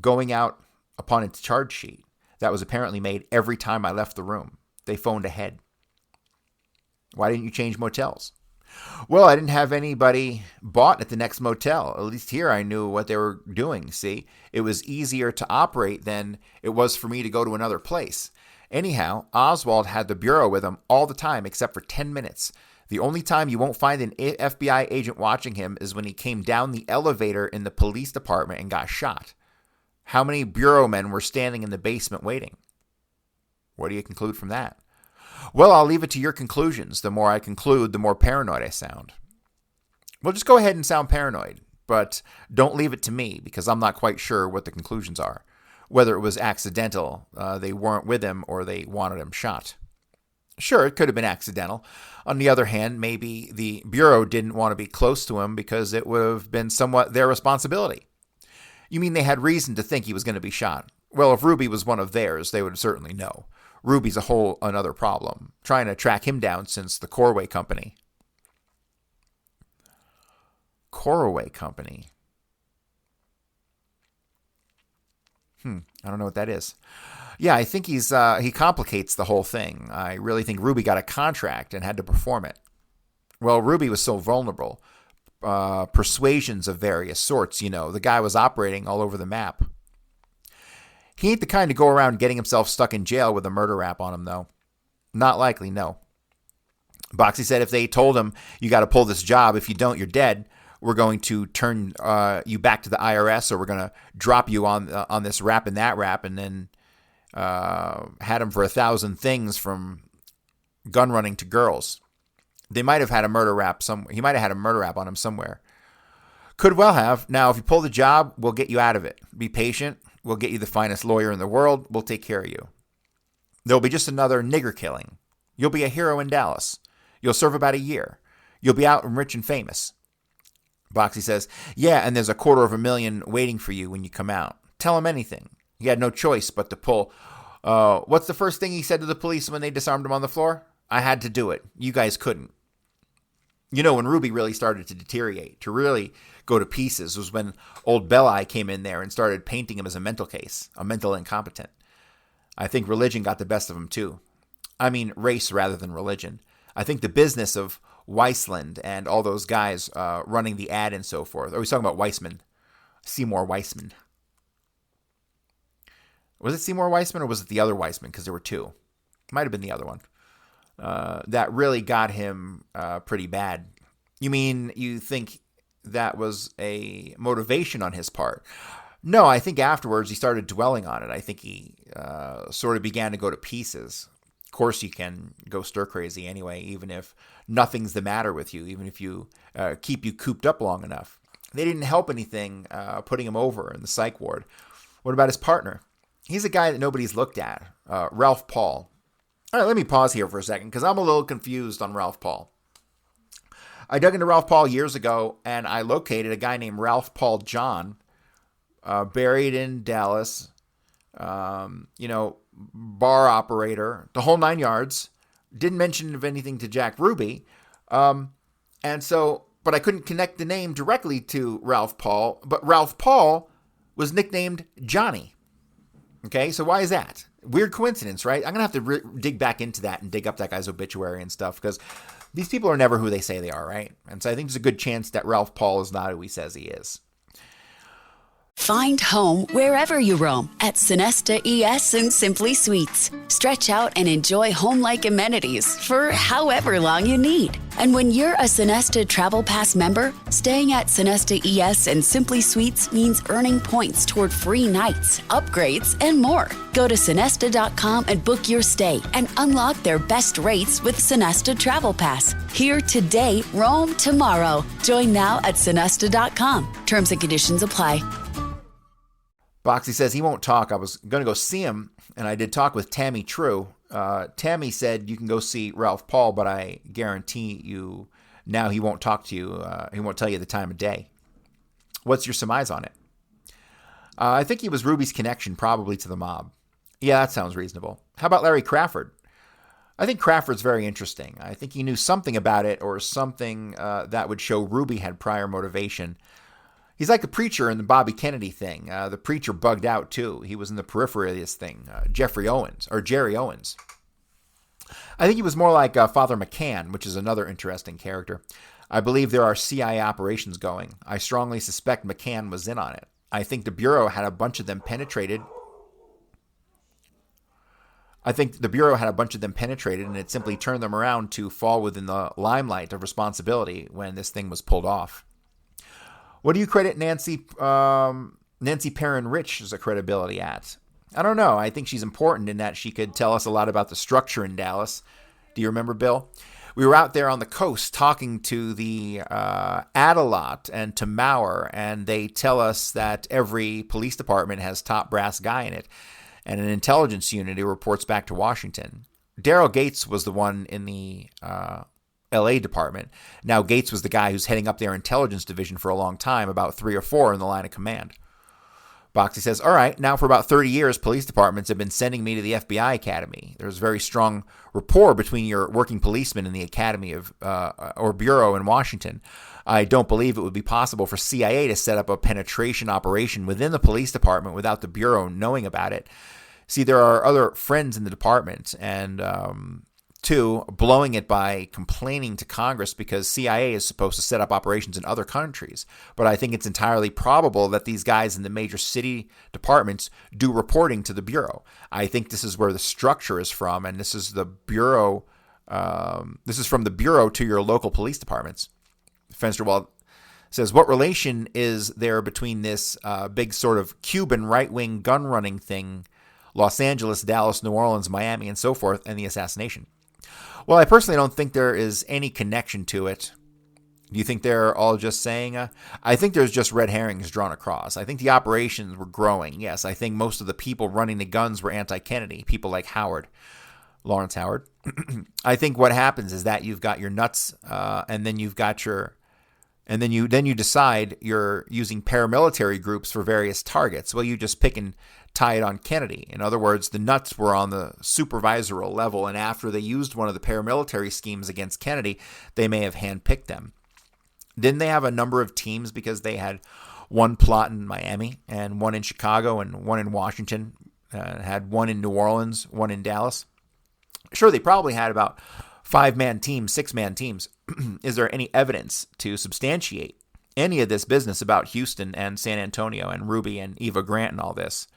going out upon its charge sheet. That was apparently made every time I left the room. They phoned ahead. Why didn't you change motels? Well, I didn't have anybody bought at the next motel. At least here I knew what they were doing, see? It was easier to operate than it was for me to go to another place. Anyhow, Oswald had the bureau with him all the time except for 10 minutes. The only time you won't find an FBI agent watching him is when he came down the elevator in the police department and got shot. How many bureau men were standing in the basement waiting? What do you conclude from that? Well, I'll leave it to your conclusions. The more I conclude, the more paranoid I sound. Well, just go ahead and sound paranoid, but don't leave it to me because I'm not quite sure what the conclusions are. Whether it was accidental, they weren't with him, or they wanted him shot. Sure, it could have been accidental. On the other hand, maybe the Bureau didn't want to be close to him because it would have been somewhat their responsibility. You mean they had reason to think he was going to be shot? Well, if Ruby was one of theirs, they would certainly know. Ruby's a whole another problem, trying to track him down since the Corway Company. Corway Company. I don't know what that is. Yeah, I think he complicates the whole thing. I really think Ruby got a contract and had to perform it. Well, Ruby was so vulnerable. Persuasions of various sorts, The guy was operating all over the map. He ain't the kind to go around getting himself stuck in jail with a murder rap on him, though. Not likely, no. Boxy said if they told him, you got to pull this job. If you don't, you're dead. We're going to turn you back to the IRS, or we're going to drop you on this rap and that rap, and then had him for 1,000 things from gun running to girls. They might have had a murder rap somewhere. He might have had a murder rap on him somewhere. Could well have. Now, if you pull the job, we'll get you out of it. Be patient. We'll get you the finest lawyer in the world. We'll take care of you. There'll be just another nigger killing. You'll be a hero in Dallas. You'll serve about a year. You'll be out and rich and famous. Boxy says, yeah, and there's $250,000 waiting for you when you come out. Tell him anything. He had no choice but to pull. What's the first thing he said to the police when they disarmed him on the floor? I had to do it. You guys couldn't. When Ruby really started to deteriorate, to really go to pieces, was when old Bell-Eye came in there and started painting him as a mental case, a mental incompetent. I think religion got the best of him, too. I mean, race rather than religion. I think the business of Weisland and all those guys running the ad and so forth. Are we talking about Weissman? Seymour Weissman. Was it Seymour Weissman or was it the other Weissman? Because there were two. Might have been the other one. That really got him pretty bad. You mean you think that was a motivation on his part? No, I think afterwards he started dwelling on it. I think he sort of began to go to pieces. Of course, you can go stir crazy anyway, even if nothing's the matter with you, even if you keep you cooped up long enough. They didn't help anything putting him over in the psych ward. What about his partner? He's a guy that nobody's looked at, Ralph Paul. All right, let me pause here for a second because I'm a little confused on Ralph Paul. I dug into Ralph Paul years ago, and I located a guy named Ralph Paul John, buried in Dallas, bar operator, the whole 9 yards. Didn't mention of anything to Jack Ruby. But I couldn't connect the name directly to Ralph Paul. But Ralph Paul was nicknamed Johnny. Okay, so why is that? Weird coincidence, right? I'm going to have to dig back into that and dig up that guy's obituary and stuff because these people are never who they say they are, right? And so I think there's a good chance that Ralph Paul is not who he says he is. Find home wherever you roam at Sonesta ES and Simply Suites. Stretch out and enjoy home-like amenities for however long you need. And when you're a Sonesta Travel Pass member, staying at Sonesta ES and Simply Suites means earning points toward free nights, upgrades, and more. Go to Sonesta.com and book your stay and unlock their best rates with Sonesta Travel Pass. Here today, roam tomorrow. Join now at Sonesta.com. Terms and conditions apply. Boxy says he won't talk. I was going to go see him, and I did talk with Tammy True. Tammy said you can go see Ralph Paul, but I guarantee you now he won't talk to you. He won't tell you the time of day. What's your surmise on it? I think he was Ruby's connection, probably to the mob. Yeah, that sounds reasonable. How about Larry Crawford? I think Crawford's very interesting. I think he knew something about it or something that would show Ruby had prior motivation. He's like the preacher in the Bobby Kennedy thing. The preacher bugged out, too. He was in the periphery of this thing. Jerry Owens. I think he was more like Father McCann, which is another interesting character. I believe there are CIA operations going. I strongly suspect McCann was in on it. I think the Bureau had a bunch of them penetrated. And it simply turned them around to fall within the limelight of responsibility when this thing was pulled off. What do you credit Nancy Perrin Rich's credibility at? I don't know. I think she's important in that she could tell us a lot about the structure in Dallas. Do you remember, Bill? We were out there on the coast talking to the Adelot and to Maurer, and they tell us that every police department has top brass guy in it and an intelligence unit who reports back to Washington. Daryl Gates was the one in the L.A. department. Now, Gates was the guy who's heading up their intelligence division for a long time, about 3 or 4 in the line of command. Boxey says, all right, now for about 30 years, police departments have been sending me to the FBI Academy. There's very strong rapport between your working policemen in the Academy or Bureau in Washington. I don't believe it would be possible for CIA to set up a penetration operation within the police department without the Bureau knowing about it. See, there are other friends in the department, and 2, blowing it by complaining to Congress because CIA is supposed to set up operations in other countries. But I think it's entirely probable that these guys in the major city departments do reporting to the Bureau. I think this is where the structure is from, and this is the Bureau. This is from the Bureau to your local police departments. Fensterwald says, what relation is there between this big sort of Cuban right-wing gun-running thing, Los Angeles, Dallas, New Orleans, Miami, and so forth, and the assassination? Well, I personally don't think there is any connection to it. Do you think they're all just saying? I think there's just red herrings drawn across. I think the operations were growing. Yes, I think most of the people running the guns were anti-Kennedy, people like Lawrence Howard. I think what happens is that you've got your nuts, and then you've got and then you decide you're using paramilitary groups for various targets. Well, you just pick and tie it on Kennedy. In other words, the nuts were on the supervisorial level, and after they used one of the paramilitary schemes against Kennedy, they may have handpicked them. Didn't they have a number of teams because they had one plot in Miami and one in Chicago and one in Washington, had one in New Orleans, one in Dallas? Sure, they probably had about 5-man teams, 6-man teams. Is there any evidence to substantiate any of this business about Houston and San Antonio and Ruby and Eva Grant and all this?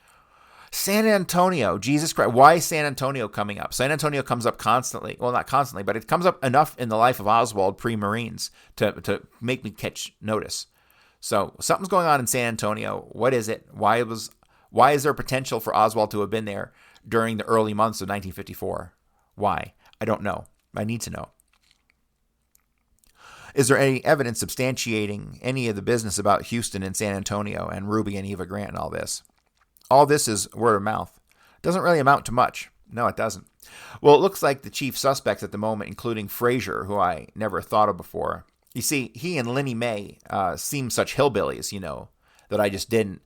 San Antonio, Jesus Christ. Why is San Antonio coming up? San Antonio comes up constantly. Well, not constantly, but it comes up enough in the life of Oswald pre-Marines to make me catch notice. So something's going on in San Antonio. What is it? Why is there potential for Oswald to have been there during the early months of 1954? Why? I don't know. I need to know. Is there any evidence substantiating any of the business about Houston and San Antonio and Ruby and Eva Grant and all this? All this is word of mouth. Doesn't really amount to much. No, it doesn't. Well, it looks like the chief suspects at the moment, including Frazier, who I never thought of before. You see, he and Lenny May seem such hillbillies, that I just didn't.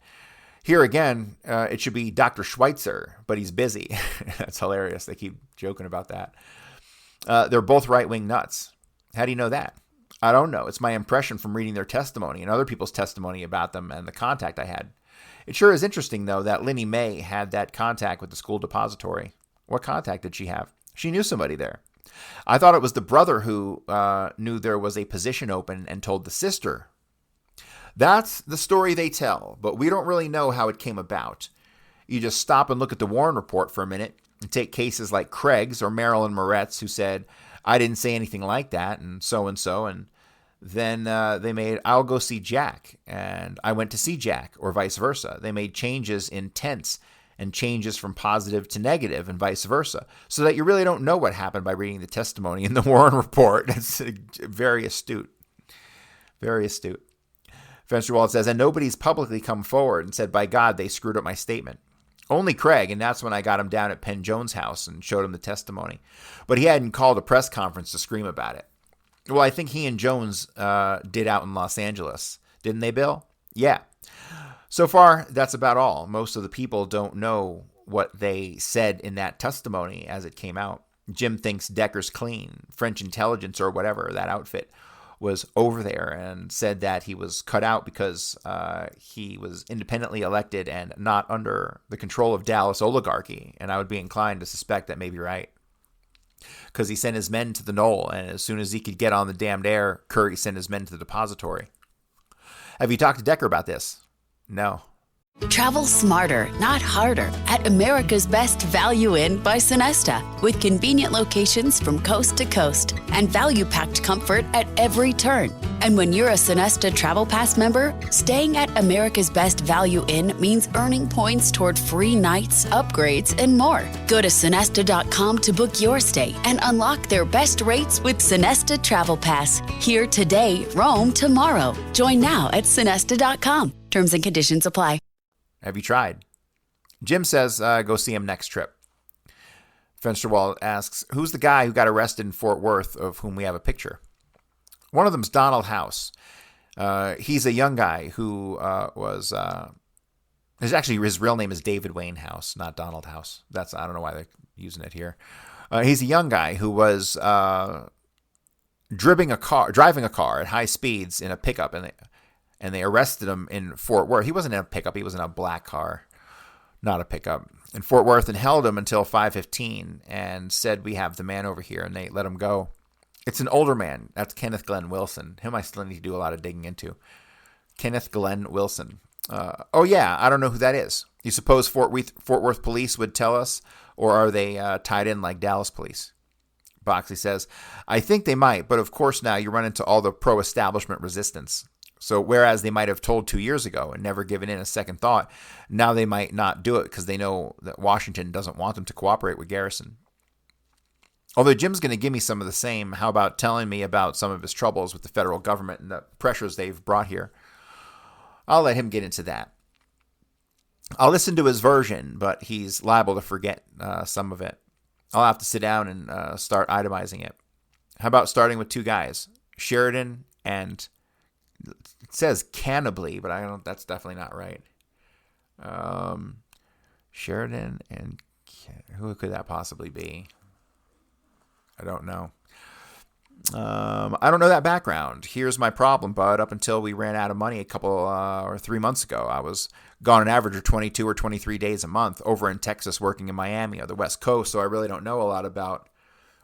Here again, it should be Dr. Schweitzer, but he's busy. That's hilarious. They keep joking about that. They're both right-wing nuts. How do you know that? I don't know. It's my impression from reading their testimony and other people's testimony about them and the contact I had. It sure is interesting, though, that Lenny May had that contact with the school depository. What contact did she have? She knew somebody there. I thought it was the brother who knew there was a position open and told the sister. That's the story they tell, but we don't really know how it came about. You just stop and look at the Warren report for a minute and take cases like Craig's or Marilyn Moretz, who said, I didn't say anything like that, and so, and then they made, I'll go see Jack, and I went to see Jack, or vice versa. They made changes in tense and changes from positive to negative and vice versa, so that you really don't know what happened by reading the testimony in the Warren report. That's very astute. Very astute. Fensterwald says, and nobody's publicly come forward and said, by God, they screwed up my statement. Only Craig, and that's when I got him down at Penn Jones' house and showed him the testimony. But he hadn't called a press conference to scream about it. Well, I think he and Jones did out in Los Angeles. Didn't they, Bill? Yeah. So far, that's about all. Most of the people don't know what they said in that testimony as it came out. Jim thinks Decker's clean. French intelligence or whatever, that outfit, was over there and said that he was cut out because he was independently elected and not under the control of Dallas oligarchy. And I would be inclined to suspect that may be right. because he sent his men to the Knoll, and as soon as he could get on the damned air, Curry sent his men to the depository. Have you talked to Decker about this? No. Travel smarter, not harder, at America's Best Value Inn by Sonesta, with convenient locations from coast to coast and value-packed comfort at every turn. And when you're a Sonesta Travel Pass member, staying at America's Best Value Inn means earning points toward free nights, upgrades, and more. Go to Sonesta.com to book your stay and unlock their best rates with Sonesta Travel Pass. Here today, roam tomorrow. Join now at Sonesta.com. Terms and conditions apply. Have you tried? Jim says go see him next trip. Fensterwald asks, who's the guy who got arrested in Fort Worth of whom we have a picture? One of them's Donald House. He's a young guy who his real name is David Wayne House, not Donald House. I don't know why they're using it here. He's a young guy who was driving a car at high speeds in a pickup, and they arrested him in Fort Worth. He wasn't in a pickup. He was in a black car, not a pickup, in Fort Worth, and held him until 5:15 and said, we have the man over here, and they let him go. It's an older man. That's Kenneth Glenn Wilson. Him I still need to do a lot of digging into. Kenneth Glenn Wilson. Oh, yeah, I don't know who that is. You suppose Fort Worth police would tell us, or are they tied in like Dallas police? Boxley says, I think they might, but of course now you run into all the pro-establishment resistance. So whereas they might have told 2 years ago and never given in a second thought, now they might not do it because they know that Washington doesn't want them to cooperate with Garrison. Although Jim's going to give me some of the same, how about telling me about some of his troubles with the federal government and the pressures they've brought here? I'll let him get into that. I'll listen to his version, but he's liable to forget some of it. I'll have to sit down and start itemizing it. How about starting with two guys, Sheridan and... It says cannibally, but that's definitely not right. Sheridan and who could that possibly be? I don't know. I don't know that background. Here's my problem, bud. Up until we ran out of money a couple or 3 months ago, I was gone an average of 22 or 23 days a month over in Texas working in Miami or the West Coast, so I really don't know a lot about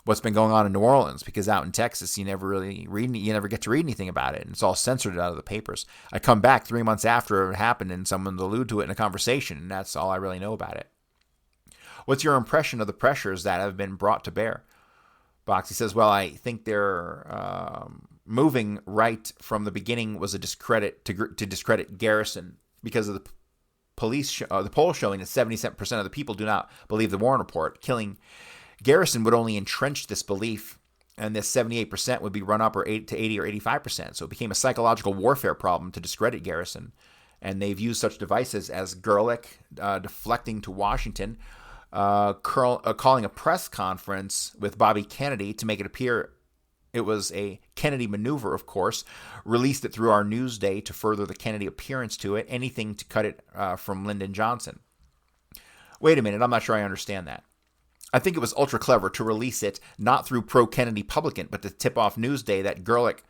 what's been going on in New Orleans, because out in Texas, you never get to read anything about it, and it's all censored out of the papers. I come back 3 months after it happened, and someone allude to it in a conversation, and that's all I really know about it. What's your impression of the pressures that have been brought to bear? Boxy says, well, I think they're moving right from the beginning was a discredit to discredit Garrison because of the the poll showing that 77% of the people do not believe the Warren Report. Killing Garrison would only entrench this belief, and this 78% would be run up to 80 or 85%. So it became a psychological warfare problem to discredit Garrison. And they've used such devices as Gerlich deflecting to Washington, calling a press conference with Bobby Kennedy to make it appear it was a Kennedy maneuver, of course, released it through our Newsday to further the Kennedy appearance to it, anything to cut it from Lyndon Johnson. Wait a minute, I'm not sure I understand that. I think it was ultra clever to release it not through pro-Kennedy publican, but to tip off Newsday that Gerlich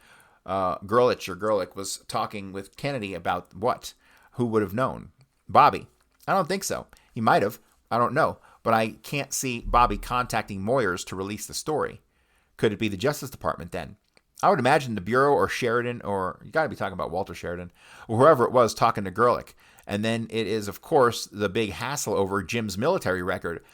was talking with Kennedy about what? Who would have known? Bobby. I don't think so. He might have. I don't know. But I can't see Bobby contacting Moyers to release the story. Could it be the Justice Department then? I would imagine the Bureau or Sheridan, or you got to be talking about Walter Sheridan, or whoever it was talking to Gerlich. And then it is, of course, the big hassle over Jim's military record.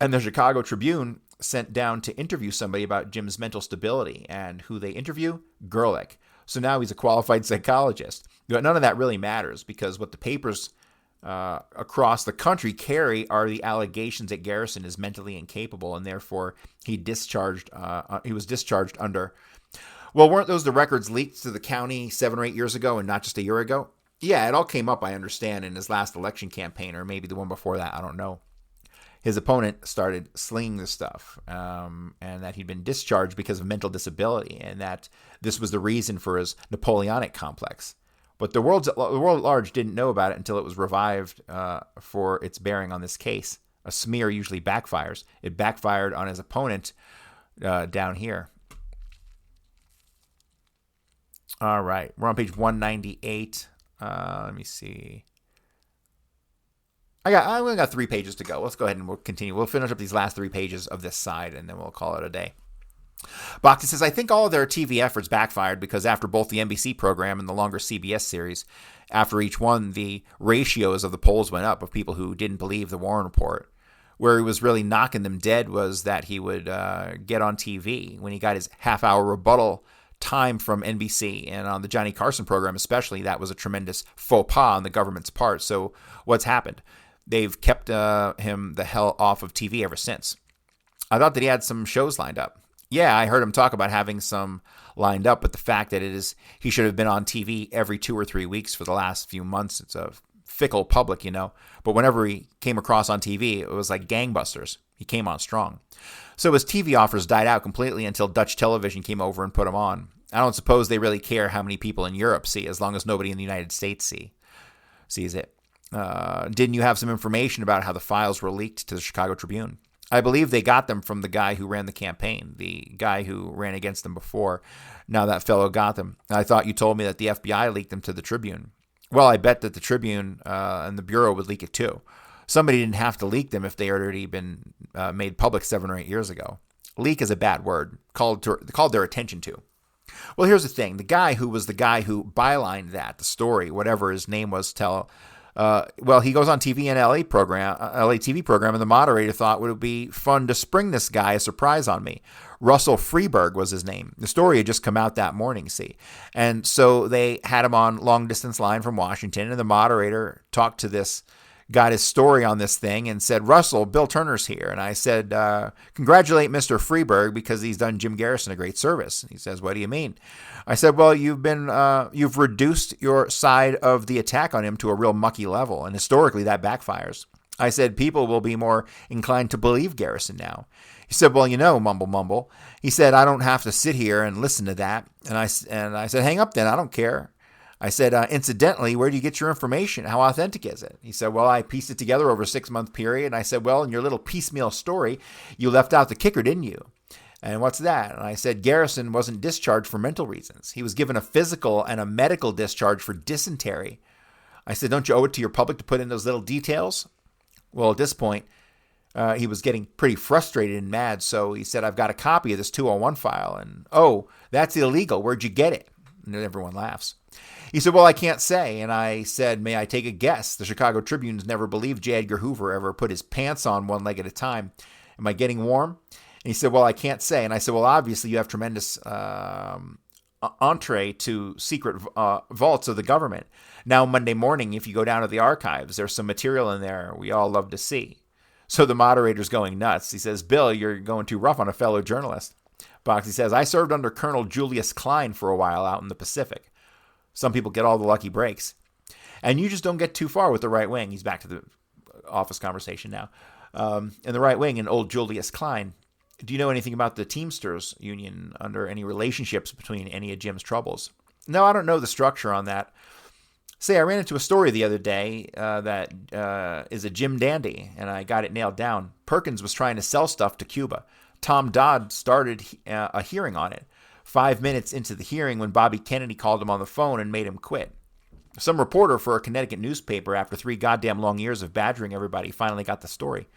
And the Chicago Tribune sent down to interview somebody about Jim's mental stability. And who they interview? Gerlich. So now he's a qualified psychologist. But none of that really matters, because what the papers across the country carry are the allegations that Garrison is mentally incapable, and therefore he was discharged under. Well, weren't those the records leaked to the county 7 or 8 years ago and not just a year ago? Yeah, it all came up, I understand, in his last election campaign, or maybe the one before that, I don't know. His opponent started slinging this stuff, and that he'd been discharged because of mental disability, and that this was the reason for his Napoleonic complex. But the world at large didn't know about it until it was revived for its bearing on this case. A smear usually backfires. It backfired on his opponent down here. All right, we're on page 198. Let me see. I only got 3 pages to go. Let's go ahead and we'll continue. We'll finish up these last 3 pages of this side, and then we'll call it a day. Boxy says, I think all of their TV efforts backfired because after both the NBC program and the longer CBS series, after each one, the ratios of the polls went up of people who didn't believe the Warren Report. Where he was really knocking them dead was that he would get on TV when he got his half-hour rebuttal time from NBC. And on the Johnny Carson program especially, that was a tremendous faux pas on the government's part. So what's happened? They've kept him the hell off of TV ever since. I thought that he had some shows lined up. Yeah, I heard him talk about having some lined up, but the fact that he should have been on TV every 2 or 3 weeks for the last few months. It's a fickle public, But whenever he came across on TV, it was like gangbusters. He came on strong. So his TV offers died out completely until Dutch television came over and put him on. I don't suppose they really care how many people in Europe see, as long as nobody in the United States sees it. Didn't you have some information about how the files were leaked to the Chicago Tribune? I believe they got them from the guy who ran the campaign, the guy who ran against them before. Now that fellow got them. I thought you told me that the FBI leaked them to the Tribune. Well, I bet that the Tribune and the Bureau would leak it too. Somebody didn't have to leak them if they had already been made public 7 or 8 years ago. Leak is a bad word, called their attention to. Well, here's the thing. The guy who bylined the story, whatever his name was, he goes on TV in LA TV program, and the moderator thought it would be fun to spring this guy a surprise on me. Russell Freeberg was his name. The story had just come out that morning, see. And so they had him on long distance line from Washington, and the moderator got his story on this thing and said, Russell, Bill Turner's here. And I said, congratulate Mr. Freeberg because he's done Jim Garrison a great service. And he says, what do you mean? I said, well, you've reduced your side of the attack on him to a real mucky level. And historically that backfires. I said, people will be more inclined to believe Garrison now. He said, well, mumble. He said, I don't have to sit here and listen to that. And I said, hang up then. I don't care. I said, incidentally, where do you get your information? How authentic is it? He said, well, I pieced it together over a 6-month period. And I said, well, in your little piecemeal story, you left out the kicker, didn't you? And what's that? And I said, Garrison wasn't discharged for mental reasons. He was given a physical and a medical discharge for dysentery. I said, don't you owe it to your public to put in those little details? Well, at this point, he was getting pretty frustrated and mad. So he said, I've got a copy of this 201 file. And, oh, that's illegal. Where'd you get it? And everyone laughs. He said, well, I can't say. And I said, may I take a guess? The Chicago Tribune's never believed J. Edgar Hoover ever put his pants on one leg at a time. Am I getting warm? And he said, well, I can't say. And I said, well, obviously you have tremendous entree to secret vaults of the government. Now, Monday morning, if you go down to the archives, there's some material in there we all love to see. So the moderator's going nuts. He says, Bill, you're going too rough on a fellow journalist. Boxy says, I served under Colonel Julius Klein for a while out in the Pacific. Some people get all the lucky breaks. And you just don't get too far with the right wing. He's back to the office conversation now. And the right wing and old Julius Klein. Do you know anything about the Teamsters Union under any relationships between any of Jim's troubles? No, I don't know the structure on that. Say, I ran into a story the other day that is a Jim dandy, and I got it nailed down. Perkins was trying to sell stuff to Cuba. Tom Dodd started a hearing on it. 5 minutes into the hearing when Bobby Kennedy called him on the phone and made him quit. Some reporter for a Connecticut newspaper, after 3 goddamn long years of badgering everybody, finally got the story.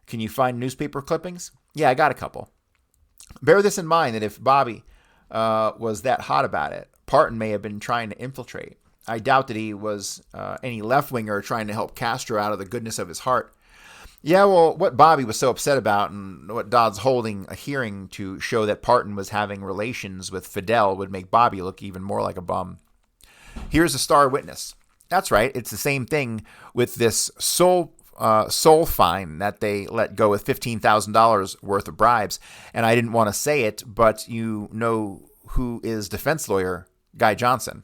Can you find newspaper clippings? Yeah, I got a couple. Bear this in mind that if Bobby was that hot about it, Parton may have been trying to infiltrate. I doubt that he was any left-winger trying to help Castro out of the goodness of his heart. Yeah, well, what Bobby was so upset about and what Dodd's holding a hearing to show that Parton was having relations with Fidel would make Bobby look even more like a bum. Here's a star witness. That's right. It's the same thing with this soul fine that they let go with $15,000 worth of bribes. And I didn't want to say it, but you know who is defense lawyer Guy Johnson.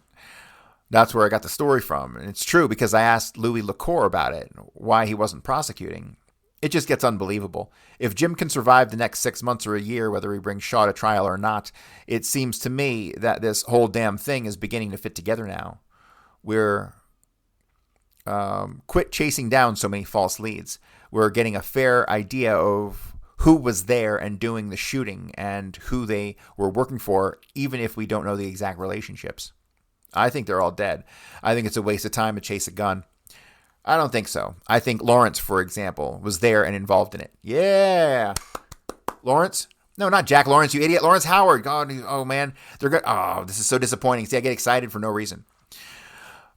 That's where I got the story from. And it's true because I asked Louis LaCour about it, why he wasn't prosecuting. It just gets unbelievable. If Jim can survive the next 6 months or a year, whether he brings Shaw to trial or not, it seems to me that this whole damn thing is beginning to fit together now. We're quit chasing down so many false leads. We're getting a fair idea of who was there and doing the shooting and who they were working for, even if we don't know the exact relationships. I think they're all dead. I think it's a waste of time to chase a gun. I don't think so. I think Lawrence, for example, was there and involved in it. Yeah. Lawrence? No, not Jack Lawrence, you idiot. Lawrence Howard. God, oh, man. They're good. Oh, this is so disappointing. See, I get excited for no reason.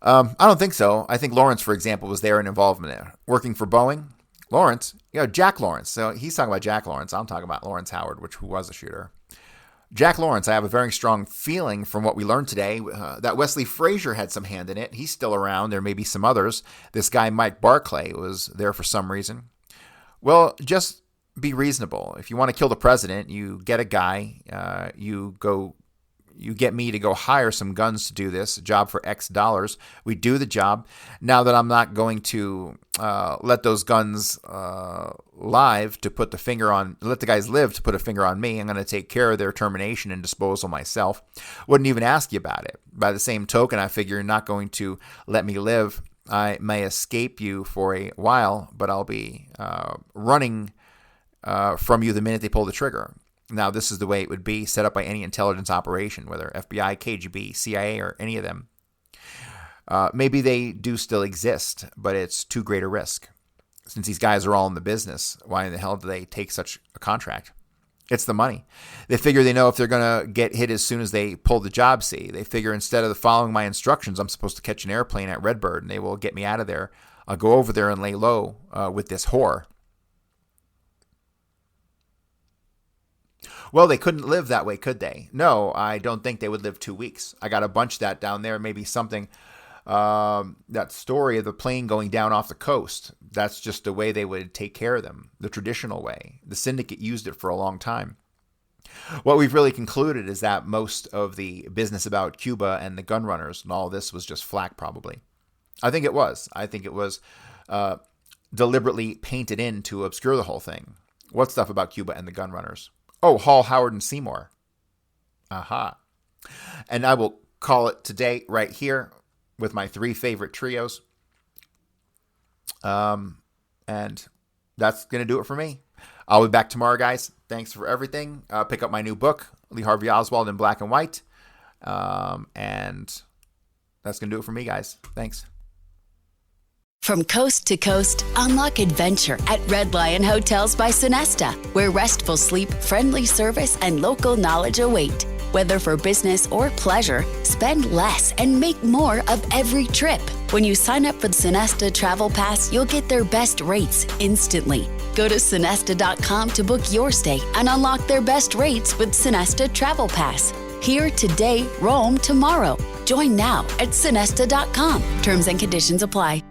I don't think so. I think Lawrence, for example, was there and involved in it. Working for Boeing? Lawrence? Jack Lawrence. So he's talking about Jack Lawrence. I'm talking about Lawrence Howard, who was a shooter. Jack Lawrence, I have a very strong feeling from what we learned today that Wesley Frazier had some hand in it. He's still around. There may be some others. This guy, Mike Barclay, was there for some reason. Well, just be reasonable. If you want to kill the president, you get a guy, you get me to go hire some guns to do this, a job for X dollars. We do the job. Now that I'm not going to let those guns let the guys live to put a finger on me, I'm going to take care of their termination and disposal myself. Wouldn't even ask you about it. By the same token, I figure you're not going to let me live. I may escape you for a while, but I'll be running from you the minute they pull the trigger. Now, this is the way it would be set up by any intelligence operation, whether FBI, KGB, CIA, or any of them. Maybe they do still exist, but it's too great a risk. Since these guys are all in the business, why in the hell do they take such a contract? It's the money. They figure they know if they're going to get hit as soon as they pull the job, see. They figure instead of following my instructions, I'm supposed to catch an airplane at Redbird, and they will get me out of there. I'll go over there and lay low with this whore. Well, they couldn't live that way, could they? No, I don't think they would live 2 weeks. I got a bunch of that down there. Maybe something, that story of the plane going down off the coast. That's just the way they would take care of them, the traditional way. The syndicate used it for a long time. What we've really concluded is that most of the business about Cuba and the gun runners and all this was just flack, probably. I think it was. I think it was deliberately painted in to obscure the whole thing. What stuff about Cuba and the gun runners? Oh, Hall, Howard, and Seymour. Aha. And I will call it today right here with my 3 favorite trios. And that's going to do it for me. I'll be back tomorrow, guys. Thanks for everything. Pick up my new book, Lee Harvey Oswald in Black and White. And that's going to do it for me, guys. Thanks. From coast to coast, unlock adventure at Red Lion Hotels by Sonesta, where restful sleep, friendly service, and local knowledge await. Whether for business or pleasure, spend less and make more of every trip. When you sign up for the Sonesta Travel Pass, you'll get their best rates instantly. Go to Sonesta.com to book your stay and unlock their best rates with Sonesta Travel Pass. Here today, roam tomorrow. Join now at Sonesta.com. Terms and conditions apply.